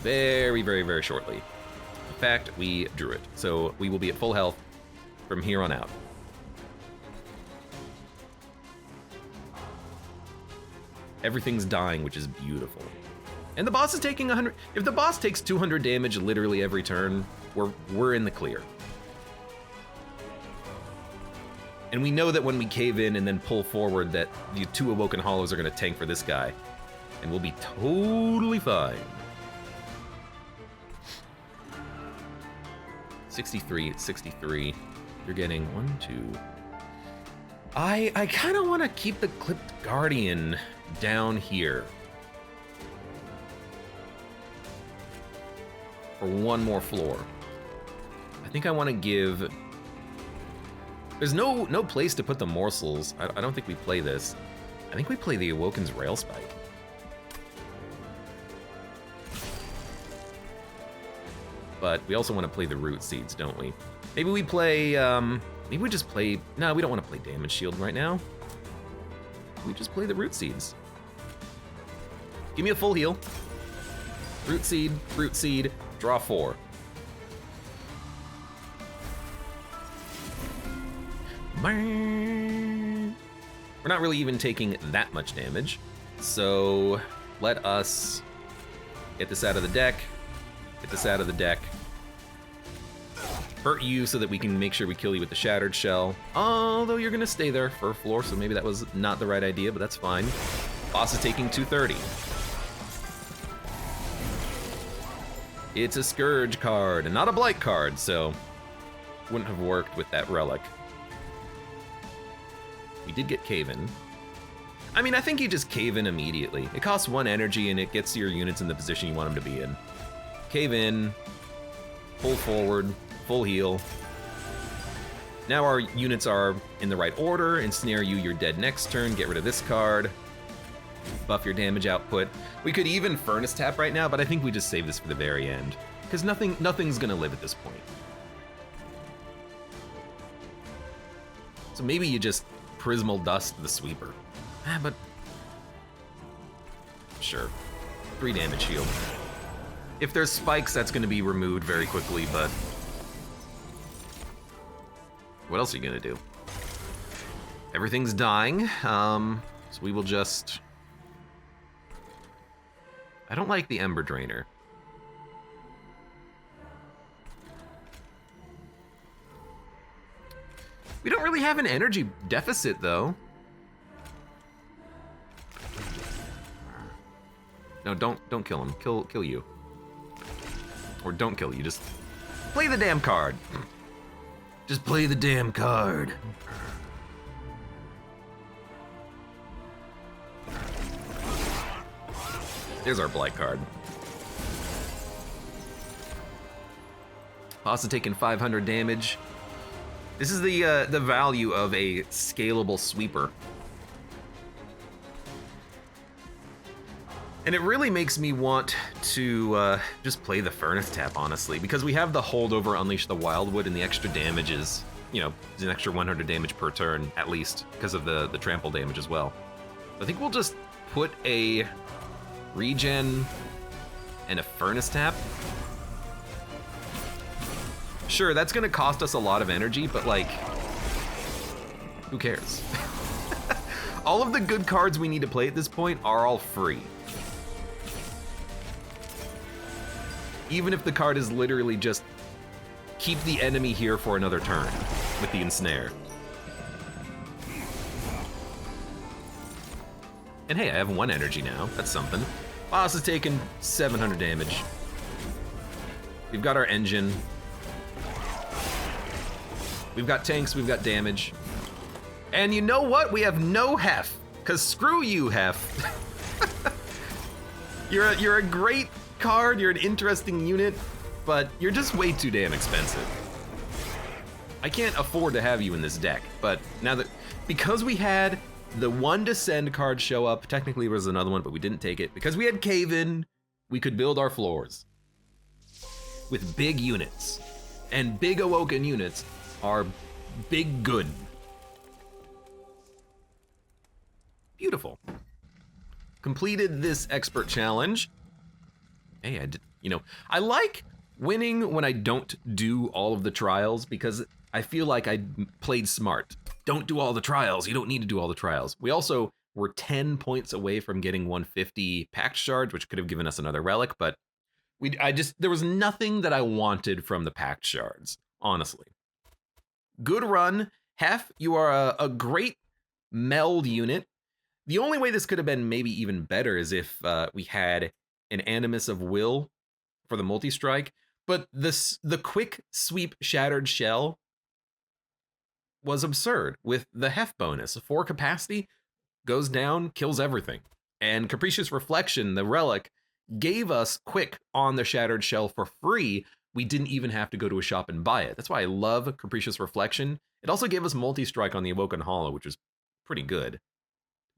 very, very, very shortly. In fact, we drew it. So we will be at full health from here on out. Everything's dying, which is beautiful. And the boss is taking 100. If the boss takes 200 damage literally every turn, we're in the clear. And we know that when we cave in and then pull forward that the 2 Awoken Hollows are gonna tank for this guy. And we'll be totally fine. 63, 63. You're getting 1, 2. I kind of want to keep the Clipped Guardian down here for 1 more floor. I think I want to give... There's no place to put the morsels. I don't think we play this. I think we play the Awoken's Rail Spike. But we also want to play the Root Seeds, don't we? Maybe we play, maybe we just play... No, we don't want to play Damage Shield right now. We just play the Root Seeds. Give me a full heal. Root Seed, draw 4. We're not really even taking that much damage. So let us get this out of the deck. Get this out of the deck. Hurt you so that we can make sure we kill you with the Shattered Shell. Although you're gonna stay there for a floor, so maybe that was not the right idea, but that's fine. Boss is taking 230. It's a Scourge card and not a Blight card, so wouldn't have worked with that relic. We did get Cave In. I mean, I think you just cave in immediately. It costs 1 energy and it gets your units in the position you want them to be in. Cave in, pull forward, full heal. Now our units are in the right order. Ensnare you, you're dead next turn. Get rid of this card. Buff your damage output. We could even Furnace Tap right now, but I think we just save this for the very end. Because nothing's gonna live at this point. So maybe you just Prismal Dust the Sweeper. But... Sure. 3 damage shield. If there's spikes, that's gonna be removed very quickly, but... What else are you gonna do? Everything's dying, so we will just... I don't like the Ember Drainer. We don't really have an energy deficit, though. No, don't kill him. Kill you. Or don't kill you. Just play the damn card. Just play the damn card. There's our blight card. Boss taking 500 damage. This is the value of a scalable sweeper. And it really makes me want to just play the Furnace Tap, honestly, because we have the holdover Unleash the Wildwood, and the extra damage is, you know, it's an extra 100 damage per turn, at least, because of the trample damage as well. I think we'll just put a regen and a Furnace Tap. Sure, that's gonna cost us a lot of energy, but like, who cares? All of the good cards we need to play at this point are all free. Even if the card is literally just keep the enemy here for another turn with the Ensnare. And hey, I have 1 energy now. That's something. Boss is taking 700 damage. We've got our engine. We've got tanks, we've got damage. And you know what? We have no Heph, because screw you, Heph. You're a great card, you're an interesting unit, but you're just way too damn expensive. I can't afford to have you in this deck, but now that, because we had the 1 Descend card show up, technically there was another one, but we didn't take it. Because we had Cave In, we could build our floors with big units. And big Awoken units are big good. Beautiful. Completed this expert challenge. Hey, I did, you know, I like winning when I don't do all of the trials because I feel like I played smart. Don't do all the trials. You don't need to do all the trials. We also were 10 points away from getting 150 pact shards, which could have given us another relic, but there was nothing that I wanted from the pact shards, honestly. Good run. Heph, you are a great meld unit. The only way this could have been maybe even better is if we had an Animus of Will for the multi-strike, but the quick sweep Shattered Shell was absurd with the Heph bonus. 4 capacity, goes down, kills everything. And Capricious Reflection, the relic, gave us quick on the Shattered Shell for free. We didn't even have to go to a shop and buy it. That's why I love Capricious Reflection. It also gave us multi-strike on the Awoken Hollow, which was pretty good.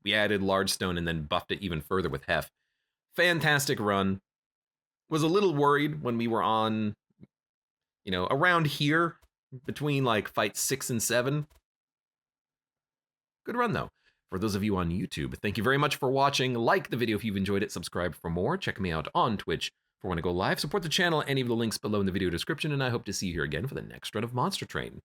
We added Large Stone and then buffed it even further with Heph. Fantastic run. Was a little worried when we were on, you know, around here, between like fights 6 and 7. Good run though. For those of you on YouTube, thank you very much for watching. Like the video if you've enjoyed it, subscribe for more. Check me out on Twitch for when I go live. Support the channel, any of the links below in the video description, and I hope to see you here again for the next run of Monster Train.